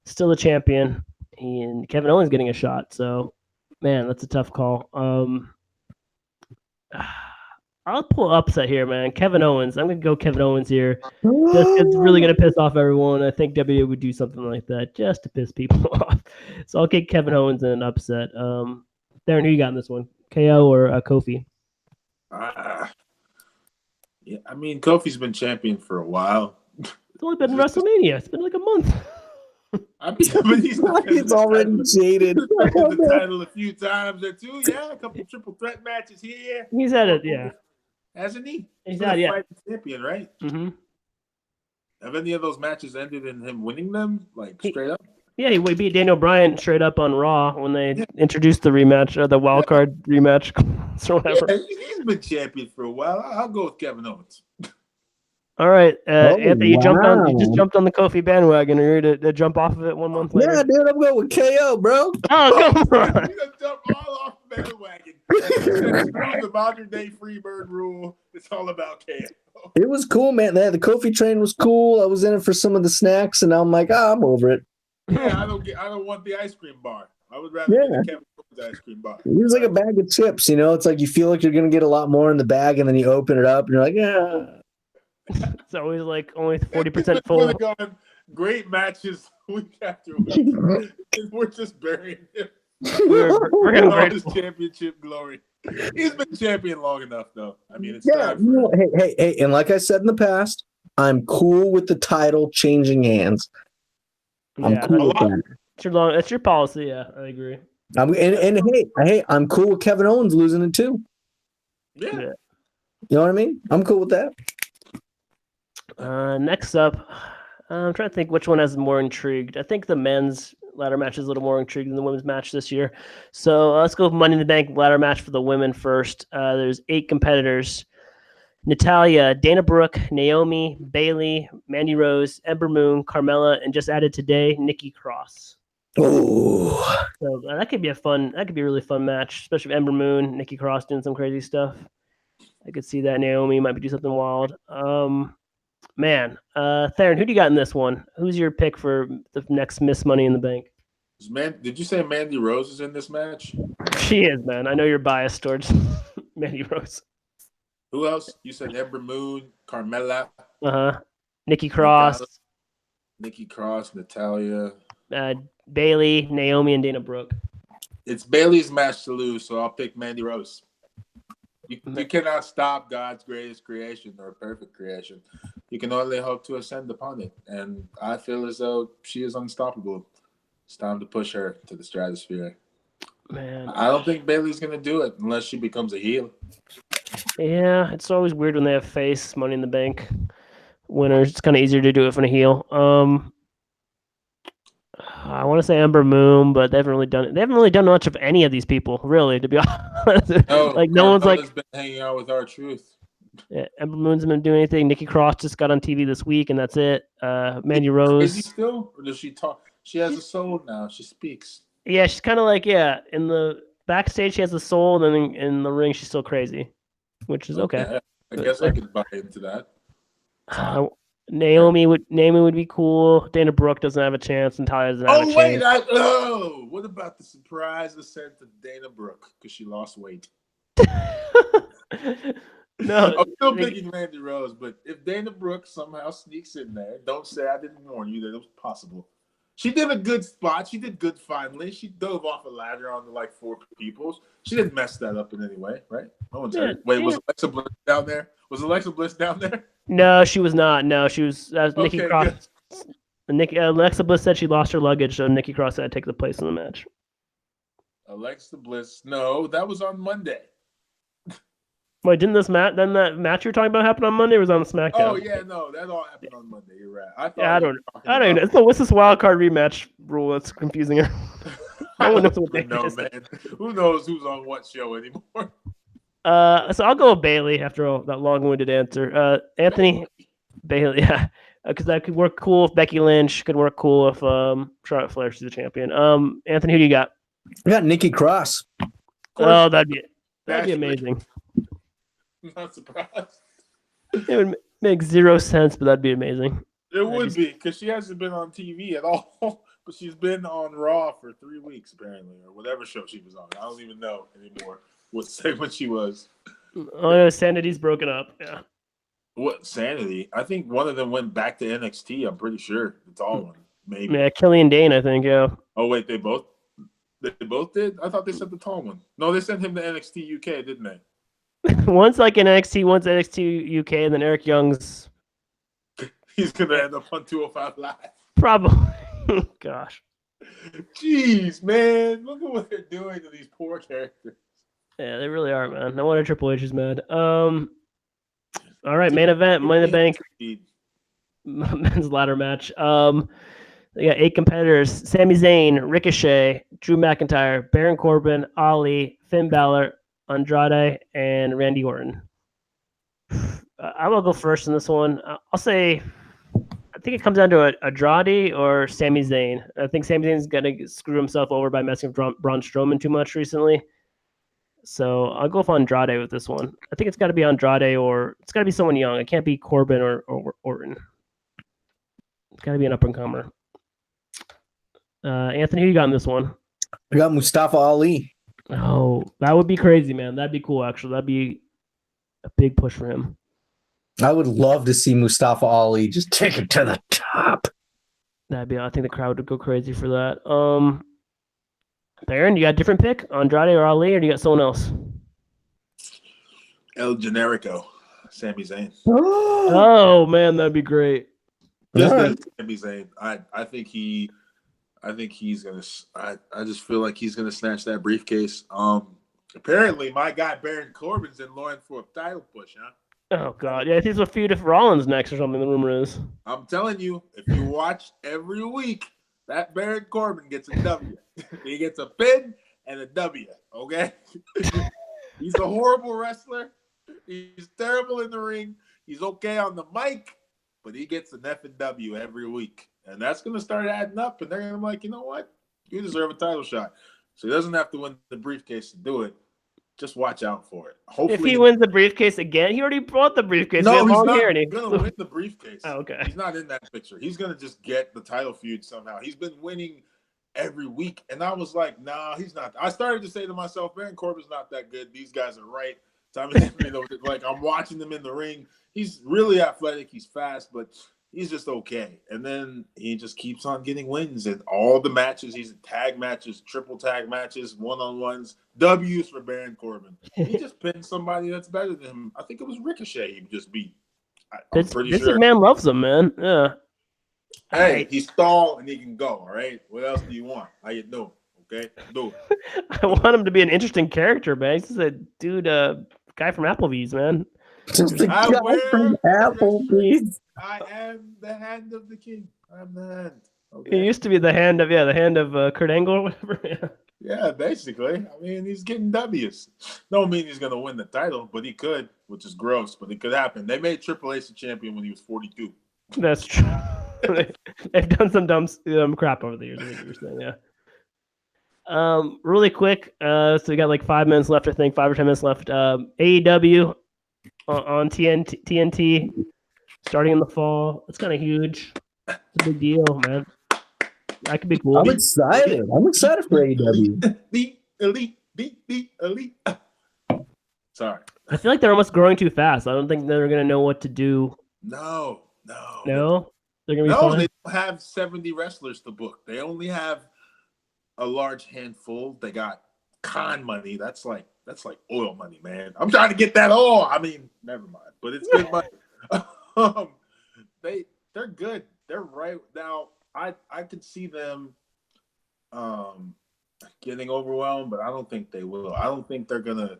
still the champion, and Kevin Owens getting a shot. So, man, that's a tough call. I'll pull upset here, man. Kevin Owens. I'm going to go Kevin Owens here. It's really going to piss off everyone. I think WWE would do something like that just to piss people off. So I'll kick Kevin Owens in an upset. Darren, who you got in this one? KO or Kofi? Yeah, Kofi's been champion for a while. It's only been WrestleMania. It's been like a month. He's already jaded. The title a few times or two. Yeah, a couple triple threat matches here. He's had it, yeah. Hasn't he? He's had, yeah. Champion, right? Mm-hmm. Have any of those matches ended in him winning them, straight up? Yeah, he beat Daniel Bryan straight up on Raw when they introduced the rematch, or the wild card rematch, or whatever. Yeah, he's been champion for a while. I'll go with Kevin Owens. All right, Anthony, you just jumped on the Kofi bandwagon. Are you ready to jump off of it 1 month later? Yeah, dude, I'm going with KO, bro. Oh, come on. You're gonna jump all off the bandwagon. The modern day Freebird rule. It's all about KO. It was cool, man. The Kofi train was cool. I was in it for some of the snacks, and I'm like, I'm over it. Yeah, I don't want the ice cream bar. I would rather get the Kevin Owens ice cream bar. It was like a bag of chips, It's like you feel like you're gonna get a lot more in the bag, and then you open it up, and you're like, yeah. It's always like only 40% full. Great matches week after week. We're just burying him. We're gonna all his championship glory. He's been champion long enough, though. It's time for hey, and like I said in the past, I'm cool with the title changing hands. I'm cool with that. It's your policy. Yeah, I agree. And hey, I'm cool with Kevin Owens losing it too. Yeah. You know what I mean? I'm cool with that. Next up, I'm trying to think which one has more intrigued. I think the men's ladder match is a little more intrigued than the women's match this year. So let's go with Money in the Bank ladder match for the women first. There's 8 competitors. Natalya, Dana Brooke, Naomi, Bayley, Mandy Rose, Ember Moon, Carmella, and just added today, Nikki Cross. Oh, So that could be a really fun match, especially with Ember Moon, Nikki Cross doing some crazy stuff. I could see that Naomi might be doing something wild. Theron, who do you got in this one? Who's your pick for the next Miss Money in the Bank? Did you say Mandy Rose is in this match? She is, man. I know you're biased towards Mandy Rose. Who else? You said Ember Moon, Carmella. Nikki Cross. Nikki Cross, Natalya. Bayley, Naomi, and Dana Brooke. It's Bayley's match to lose, so I'll pick Mandy Rose. You cannot stop God's greatest creation or perfect creation. You can only hope to ascend upon it. And I feel as though she is unstoppable. It's time to push her to the stratosphere. Man, I don't think Bayley's going to do it unless she becomes a heel. Yeah, it's always weird when they have face Money in the Bank winners. It's kind of easier to do it from a heel. I want to say Ember Moon, but they haven't really done much of any of these people, really, to be honest. No, like no one's like been hanging out with R-Truth. Yeah, Ember Moon's been doing anything. Nikki Cross just got on TV this week, and that's it. Mandy Rose. Is she still? Or does she talk? She has a soul now. She speaks. Yeah, she's kind of like, in the backstage she has a soul, and then in the ring she's still crazy, which is okay. I guess I could buy into that. Naomi would be cool. Dana Brooke doesn't have a chance, and Tyler doesn't have a chance. What about the surprise ascent of Dana Brooke because she lost weight? No, I'm still picking Mandy Rose, but if Dana Brooke somehow sneaks in there, don't say I didn't warn you that it was possible. She did a good spot. She did good finally. She dove off a ladder onto like 4 people. She didn't mess that up in any way, right? No one's hurt. Wait, was Alexa Bliss down there? Was Alexa Bliss down there? No, she was not. No, she was Nikki Cross. Alexa Bliss said she lost her luggage, so Nikki Cross had to take the place in the match. Alexa Bliss. No, that was on Monday. Wait, didn't that match you're talking about happen on Monday or was it on SmackDown? Oh yeah, no, that all happened on Monday. You're right. I don't even know. So what's this wild card rematch rule that's confusing her? No one knows what they know, man. Who knows who's on what show anymore? So I'll go with Bayley after all that long-winded answer. Anthony Bayley, yeah, because that could work cool if Becky Lynch, could work cool if Charlotte Flair is the champion. Anthony, who do you got? I got Nikki Cross. Oh, that'd be amazing. Not surprised. It would make 0 sense, but that'd be amazing. It would be because she hasn't been on TV at all, but she's been on Raw for 3 weeks apparently, or whatever show she was on. I don't even know anymore what segment she was. Oh no, Sanity's broken up. Yeah. What Sanity? I think one of them went back to NXT. I'm pretty sure the tall one, maybe. Yeah, Killian Dane, I think. Yeah. Oh wait, they both did. I thought they sent the tall one. No, they sent him to NXT UK, didn't they? One's like in NXT, one's NXT UK, and then Eric Young's. He's gonna end up on 205 Live. Probably. Gosh. Jeez, man, look at what they're doing to these poor characters. Yeah, they really are, man. No wonder Triple H is mad. All right, main event, Money in the Bank, men's ladder match. They got 8 competitors: Sami Zayn, Ricochet, Drew McIntyre, Baron Corbin, Ali, Finn Balor, Andrade, and Randy Orton. I will go first in this one. I'll say, I think it comes down to Andrade or Sami Zayn. I think Sami Zayn's going to screw himself over by messing with Braun Strowman too much recently. So I'll go with Andrade with this one. I think it's got to be Andrade or it's got to be someone young. It can't be Corbin or Orton. It's got to be an up-and-comer. Anthony, who you got in this one? I got Mustafa Ali. Oh, that would be crazy, man. That'd be cool, actually. That'd be a big push for him. I would love to see Mustafa Ali just take it to the top. I think the crowd would go crazy for that. Baron, you got a different pick? Andrade or Ali, or do you got someone else? El Generico, Sami Zayn. Oh, man, that'd be great. Sami Zayn. I think he I think he's gonna. I just feel like he's gonna snatch that briefcase. Apparently, my guy Baron Corbin's in line for a title push, huh? Oh God, yeah, he's a feud with Rollins next or something. The rumor is. I'm telling you, if you watch every week, that Baron Corbin gets a W. He gets a pin and a W. Okay, he's a horrible wrestler. He's terrible in the ring. He's okay on the mic, but he gets an F and W every week, and that's gonna start adding up. And they're gonna be like, you know what? You deserve a title shot. So he doesn't have to win the briefcase to do it. Just watch out for it. Hopefully, if he wins the briefcase again, he already brought the briefcase. No, he's not going to win the briefcase. Oh, okay. He's not in that picture. He's going to just get the title feud somehow. He's been winning every week. And I was like, nah, he's not. I started to say to myself, Baron Corbin's not that good. These guys are right. Like, I'm watching them in the ring. He's really athletic. He's fast, but he's just okay. And then he just keeps on getting wins in all the matches. He's in tag matches, triple tag matches, one-on-ones, W's for Corbin. He just pinned somebody that's better than him. I think it was Ricochet he just beat. I'm pretty sure. This man loves him, man. Yeah. Hey, he's tall and he can go, all right? What else do you want? How you doing? Okay? Do it. I want him to be an interesting character, man. He's just a dude, guy from Applebee's, man. Just a guy from Applebee's. I am the hand of the king. I'm the hand. Okay. He used to be the hand of Kurt Angle or whatever. Yeah, basically. I mean, he's getting W's. Don't mean he's going to win the title, but he could, which is gross, but it could happen. They made Triple H the champion when he was 42. That's true. They've done some dumb crap over the years. I think you were saying, yeah. Really quick. So we got like 5 minutes left, I think, 5 or 10 minutes left. AEW on TNT. Starting in the fall. It's kind of huge. It's a big deal, man. That could be cool. I'm excited. I'm excited for AEW. The elite. Sorry. I feel like they're almost growing too fast. I don't think they're going to know what to do. No. No? They're going to be fine? They don't have 70 wrestlers to book. They only have a large handful. They got con money. That's like oil money, man. I'm trying to get that oil. I mean, never mind. But it's good money. They're good. They're right now. I could see them getting overwhelmed, but I don't think they will. I don't think they're gonna.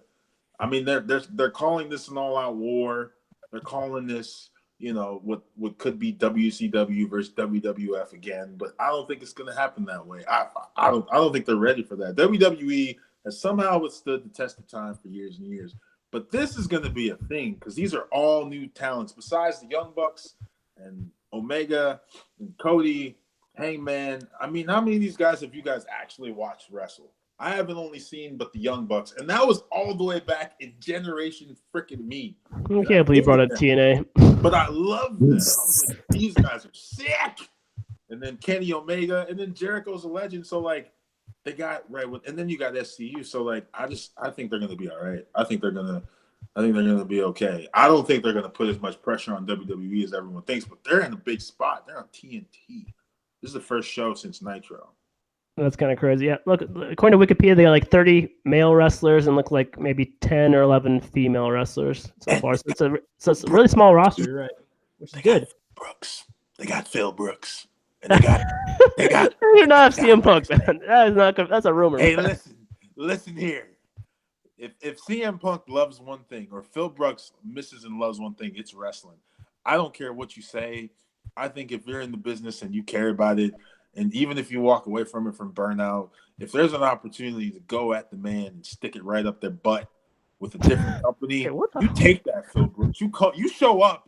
I mean, they're calling this an all-out war. They're calling this, what could be WCW versus WWF again, but I don't think it's gonna happen that way. I don't think they're ready for that. WWE has somehow withstood the test of time for years and years. But this is going to be a thing because these are all new talents besides the Young Bucks and Omega and Cody, Hangman. I mean, how many of these guys have you guys actually watched wrestle? I haven't only seen but the Young Bucks, and that was all the way back in Generation Freaking Me. I can't believe you brought up TNA. But I love them. I was like, these guys are sick. And then Kenny Omega, and then Jericho's a legend. So, like, they got and then you got SCU. So like, I think they're gonna be all right. I think they're gonna be okay. I don't think they're gonna put as much pressure on WWE as everyone thinks, but they're in a big spot. They're on TNT. This is the first show since Nitro. That's kind of crazy. Yeah, look, according to Wikipedia, they got like 30 male wrestlers and look like maybe 10 or 11 female wrestlers so far. So it's a really small roster, you're right? Which is good. Brooks. They got Phil Brooks. And they got. You're not CM Punk, man. That is not. That's a rumor. Hey, listen here. If CM Punk loves one thing, or Phil Brooks misses and loves one thing, it's wrestling. I don't care what you say. I think if you're in the business and you care about it, and even if you walk away from it from burnout, if there's an opportunity to go at the man and stick it right up their butt with a different company, you take that, Phil Brooks. You show up.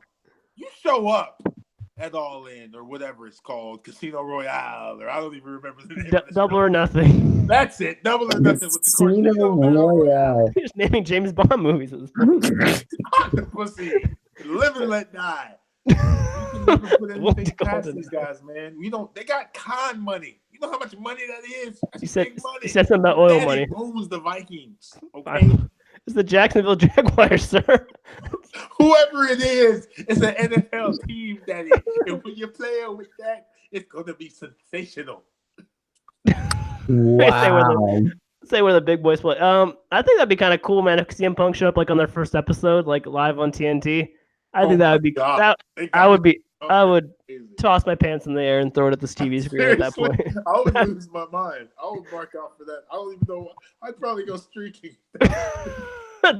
At All In or whatever it's called, Casino Royale, or I don't even remember the name. Double or Nothing. That's it. Double or Nothing with the Casino Royale. You're just naming James Bond movies. Pussy. Live and let die. You can never put anything past these guys, man. They got con money. You know how much money that is? That's big money. You said something about oil money. Owns the Vikings. Okay. It's the Jacksonville Jaguars, sir. Whoever it is, it's an NFL team, Daddy. And when you're playing with that, it's going to be sensational. Wow. Say where the big boys play. I think that'd be kind of cool, man. If CM Punk showed up like on their first episode, like live on TNT. I think that would be I would toss my pants in the air and throw it at this TV screen at that Seriously, point. I would lose my mind. I would mark out for that. I don't even know. I'd probably go streaking.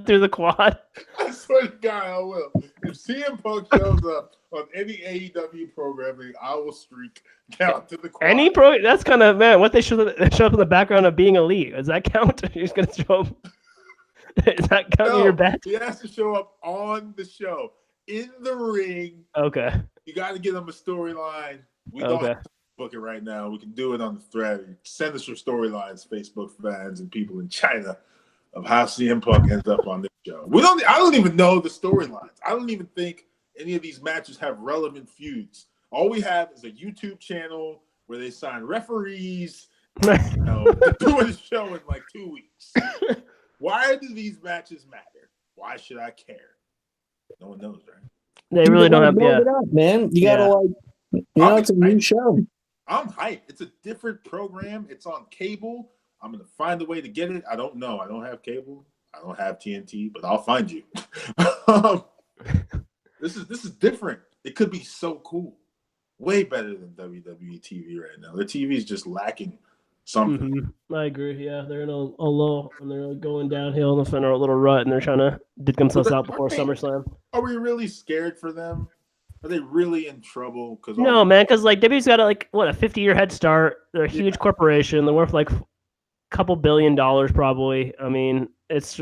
Through the quad. I swear to God, I will. If CM Punk shows up on any AEW programming, I will streak down to the quad. That's kind of, man, what they show up in the background of being elite. Does that count? You're just going to show up. Is that counting your bet? He has to show up on the show, in the ring. Okay. You got to give him a storyline. We don't have to book it right now. We can do it on the thread. Send us your storylines, Facebook fans and people in China, of how CM Punk ends up on this show. I don't even know the storylines. I don't even think any of these matches have relevant feuds. All we have is a YouTube channel where they sign referees. They're doing a show in like 2 weeks. Why do these matches matter? Why should I care? No one knows, right? They really don't have. Build it up, man. You gotta it's a new show. I'm hyped. It's a different program. It's on cable. I'm gonna find a way to get it. I don't know. I don't have cable. I don't have TNT, but I'll find you. This is different. It could be so cool. Way better than WWE TV right now. Their TV is just lacking something. Mm-hmm. I agree. Yeah, they're in a low and they're going downhill in a little rut, and they're trying to dig themselves out before SummerSlam. Are we really scared for them? Are they really in trouble? No, man, because like WWE's got a 50-year head start. They're a huge corporation. They're worth like a couple $1 billion probably. I mean, it's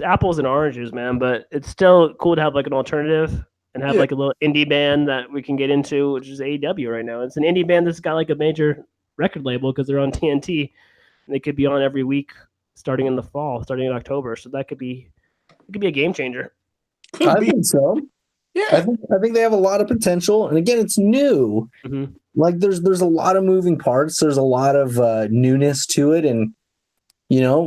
apples and oranges, man. But it's still cool to have like an alternative and have like a little indie band that we can get into, which is AEW right now. It's an indie band that's got like a major record label because they're on TNT, and they could be on every week starting in the fall, starting in October. So that could be a game changer. I think so. Yeah, I think they have a lot of potential, and again, it's new. Mm-hmm. Like there's a lot of moving parts. There's a lot of newness to it, and I don't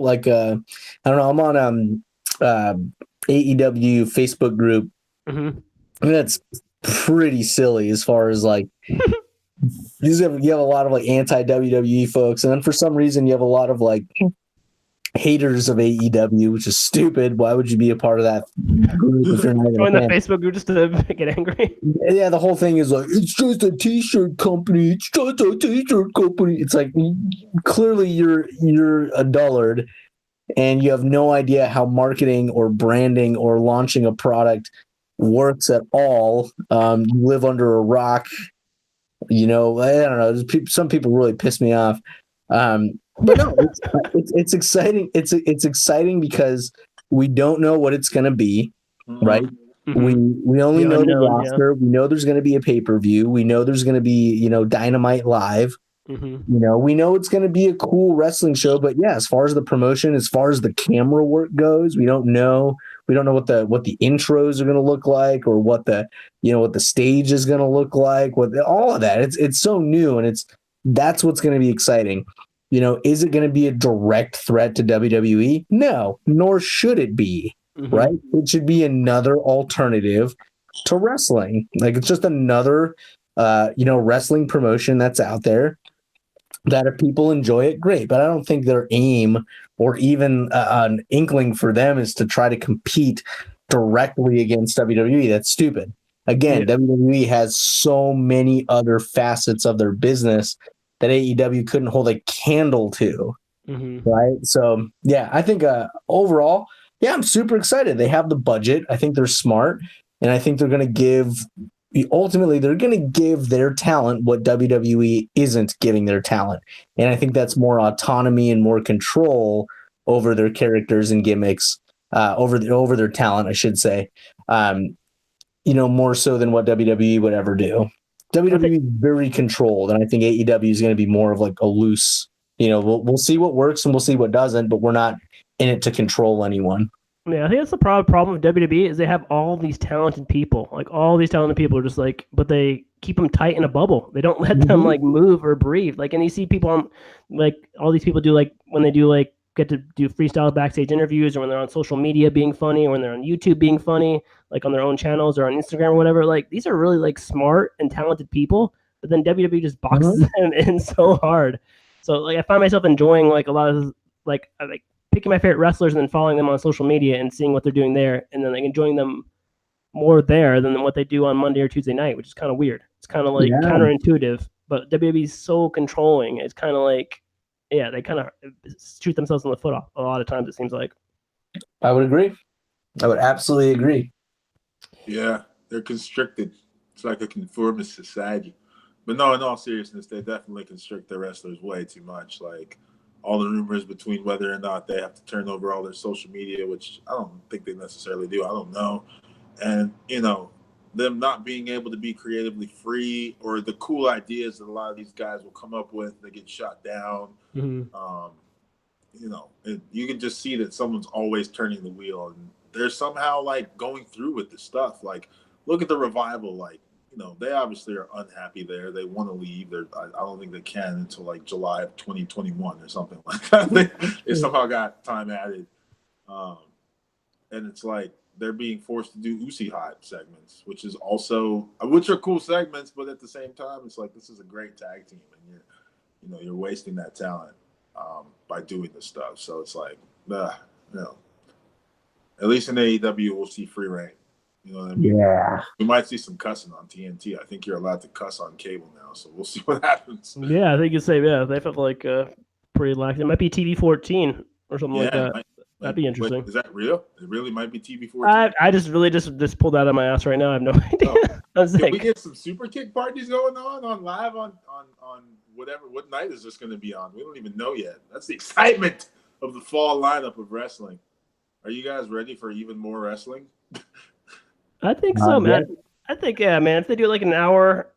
know. I'm on AEW Facebook group. Mm-hmm. And that's pretty silly as far as like. You have a lot of like anti-WWE folks, and then for some reason you have a lot of like haters of AEW, which is stupid. Why would you be a part of that group if you're not join the Facebook group just to get angry? Yeah, the whole thing is like, it's just a t-shirt company. It's just a t-shirt company. It's like clearly you're a dullard and you have no idea how marketing or branding or launching a product works at all. You live under a rock. I don't know. Some people really piss me off, but no, it's exciting. It's exciting because we don't know what it's going to be, right? Mm-hmm. We only know the roster. Yeah. We know there's going to be a pay-per-view. We know there's going to be Dynamite Live. Mm-hmm. We know it's going to be a cool wrestling show. But yeah, as far as the promotion, as far as the camera work goes, we don't know. We don't know what the intros are going to look like, or what the stage is going to look like. All of that. It's so new, and that's what's going to be exciting. Is it going to be a direct threat to WWE? No, nor should it be. Mm-hmm. Right? It should be another alternative to wrestling. Like it's just another wrestling promotion that's out there. That if people enjoy it, great. But I don't think their aim or even an inkling for them is to try to compete directly against WWE. That's stupid. Again, WWE has so many other facets of their business that AEW couldn't hold a candle to. Mm-hmm. Right? So, yeah, I think overall, I'm super excited. They have the budget. I think they're smart. And I think they're going to give their talent what WWE isn't giving their talent. And I think that's more autonomy and more control over their characters and gimmicks, over their talent, I should say, more so than what WWE would ever do. WWE is very controlled, and I think AEW is going to be more of like a loose, we'll see what works and we'll see what doesn't, but we're not in it to control anyone. Yeah, I think that's the problem with WWE is they have all these talented people. Like all these talented people are just like, but they keep them tight in a bubble. They don't let them like move or breathe. Like, and you see people on like all these people do like when they do like get to do freestyle backstage interviews, or when they're on social media being funny, or when they're on YouTube being funny, like on their own channels or on Instagram or whatever. Like these are really like smart and talented people, but then WWE just boxes them in so hard. So like I find myself enjoying like a lot of like picking my favorite wrestlers and then following them on social media and seeing what they're doing there, and then like enjoying them more there than what they do on Monday or Tuesday night, which is kind of weird. It's kind of like counterintuitive, but WWE is so controlling. It's kind of like, yeah, they kind of shoot themselves in the foot a lot of times, it seems like. I would agree. I would absolutely agree. Yeah, they're constricted. It's like a conformist society. But no, in all seriousness, they definitely constrict their wrestlers way too much. Like all the rumors between whether or not they have to turn over all their social media, which I don't think they necessarily do. I don't know. And, them not being able to be creatively free, or the cool ideas that a lot of these guys will come up with, they get shot down. Mm-hmm. You can just see that someone's always turning the wheel, and they're somehow like going through with the stuff. Like, look at the Revival. Like, they obviously are unhappy there. They want to leave. I don't think they can until like July of 2021 or something like that. They somehow got time added. And it's like they're being forced to do Uzi Hot segments, which are cool segments, but at the same time, it's like, this is a great tag team, and you're wasting that talent by doing this stuff. So it's like, at least in AEW, we'll see free reign. You know what I mean? Yeah. We might see some cussing on TNT. I think you're allowed to cuss on cable now, so we'll see what happens. Yeah, I think you say, they felt like pretty lax. It might be TV 14 or something like that. That'd be interesting. Wait, is that real? It really might be TV 14. I just really just pulled that out of my ass right now. I have no idea. Oh. Can we get some super kick parties going on live on whatever? What night is this going to be on? We don't even know yet. That's the excitement of the fall lineup of wrestling. Are you guys ready for even more wrestling? I think so, man. I think, man. If they do like an hour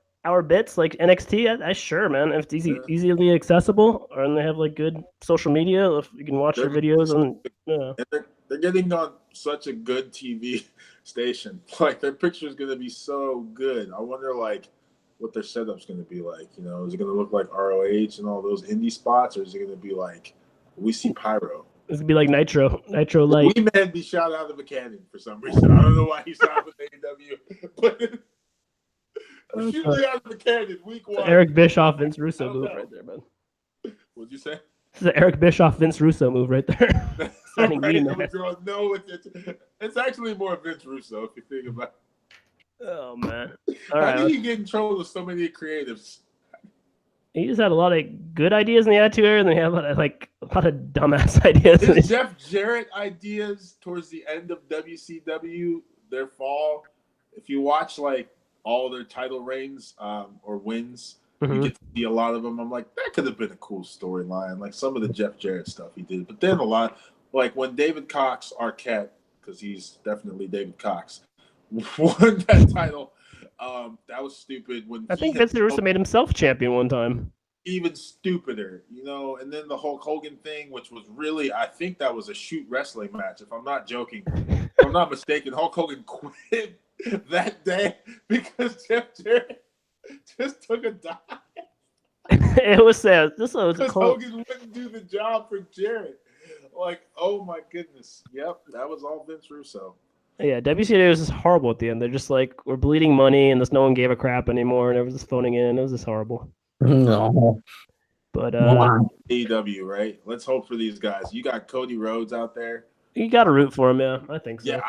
bits like NXT, I sure, man. If it's easily accessible, and they have like good social media, if you can watch their videos, and they're getting on such a good TV station. Like, their picture is going to be so good. I wonder like what their setup's going to be like. Is it going to look like ROH and all those indie spots, or is it going to be like we see Pyro? It's gonna be like Nitro like. We man be shot out of a cannon for some reason. I don't know why he signed with AEW, but shooting out of the cannon week 1. Eric Bischoff, Vince Russo move right there, man. What'd you say? This is an Eric Bischoff, Vince Russo move right there. It's actually more Vince Russo if you think about it. Oh man! How did he get in trouble with so many creatives? He just had a lot of good ideas in the Attitude Era, and they had a lot of dumbass ideas. His Jeff Jarrett ideas towards the end of WCW, their fall. If you watch like all their title reigns or wins, you get to see a lot of them. I'm like, that could have been a cool storyline. Like some of the Jeff Jarrett stuff he did, but then a lot like when David Cox Arquette, because he's definitely David Cox, won that title. That was stupid. When I think Vince Russo made himself champion one time. Even stupider, and then the Hulk Hogan thing, which was really, I think that was a shoot wrestling match. If I'm not joking, if I'm not mistaken, Hulk Hogan quit that day because Jeff Jarrett just took a dive. It was sad. Because Hogan wouldn't do the job for Jarrett. Like, oh my goodness. Yep, that was all Vince Russo. Yeah, WCW was just horrible at the end. They're just like, we're bleeding money, and no one gave a crap anymore, and everyone's just phoning in. It was just horrible. No. But AEW, right? Let's hope for ththese guys. You got Cody Rhodes out there. You got to root for him, yeah. I think so. Yeah,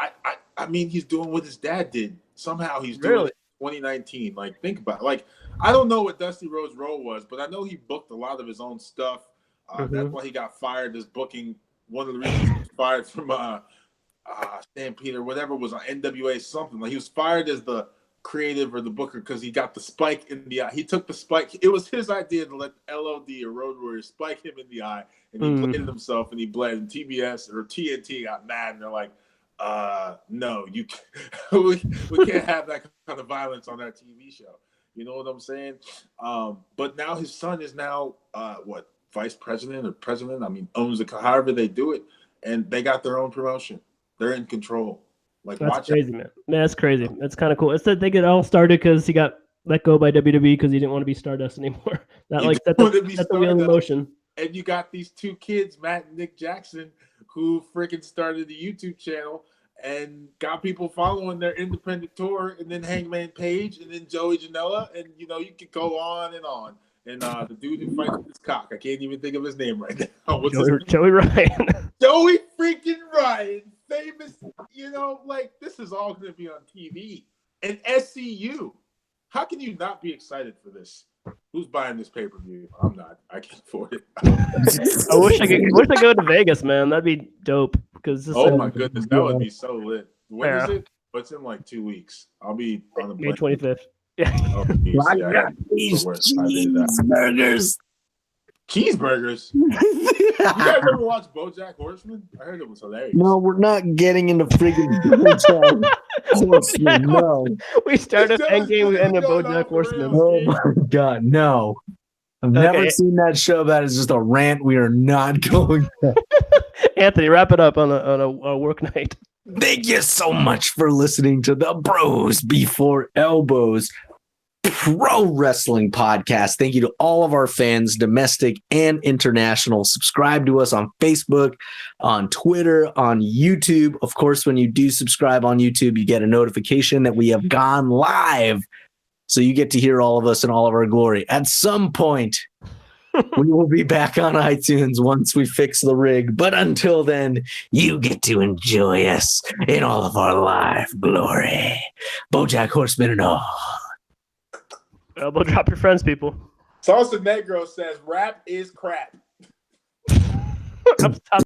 I mean, he's doing what his dad did. Somehow he's doing it in 2019. Like, think about it. Like, I don't know what Dusty Rhodes' role was, but I know he booked a lot of his own stuff. That's why he got fired as booking. One of the reasons he was fired from Stampede or whatever was on NWA something. Like, he was fired as the creative or the booker because he got the spike in the eye. He took the spike. It was his idea to let LOD or Road Warrior spike him in the eye, and he bladed himself and he bled. And TBS or TNT got mad and they're like, no, you we can't have that kind of violence on our TV show. You know what I'm saying? But now his son is now vice president or president? I mean, owns it. However they do it, and they got their own promotion. They're in control. Like, that's crazy, man. That's crazy. That's kind of cool. It's that they get all started because he got let go by WWE because he didn't want to be Stardust anymore. That's the wheel in motion. And you got these two kids, Matt and Nick Jackson, who freaking started the YouTube channel and got people following their independent tour, and then Hangman Page, and then Joey Janela, and you could go on and on. And the dude who fights with his cock, I can't even think of his name right now. Joey Ryan. Joey freaking Ryan famous, like this is all going to be on TV. And SCU. How can you not be excited for this? Who's buying this pay-per-view? I'm not. I can't afford it. I wish I could go to Vegas, man. That'd be dope. Because my goodness, that would be so lit. When is it? But it's in like 2 weeks. I'll be on the May 25th. Yeah. Cheeseburgers. Cheeseburgers? You guys ever watch BoJack Horseman? I heard it was hilarious. No, we're not getting into freaking BoJack Horseman. No. We started Endgame, we ended BoJack Horseman. Oh my God, no. I've never seen that show. That is just a rant. We are not going to. Anthony, wrap it up on a work night. Thank you so much for listening to the Bros Before Elbows Pro Wrestling Podcast. Thank you to all of our fans, domestic and international. Subscribe to us on Facebook, on Twitter, on YouTube. Of course, when you do subscribe on YouTube, you get a notification that we have gone live. So you get to hear all of us in all of our glory. At some point, we will be back on iTunes once we fix the rig. But until then, you get to enjoy us in all of our live glory. BoJack Horseman and all. Elbow drop your friends, people. Salsa Negro says rap is crap. Stop.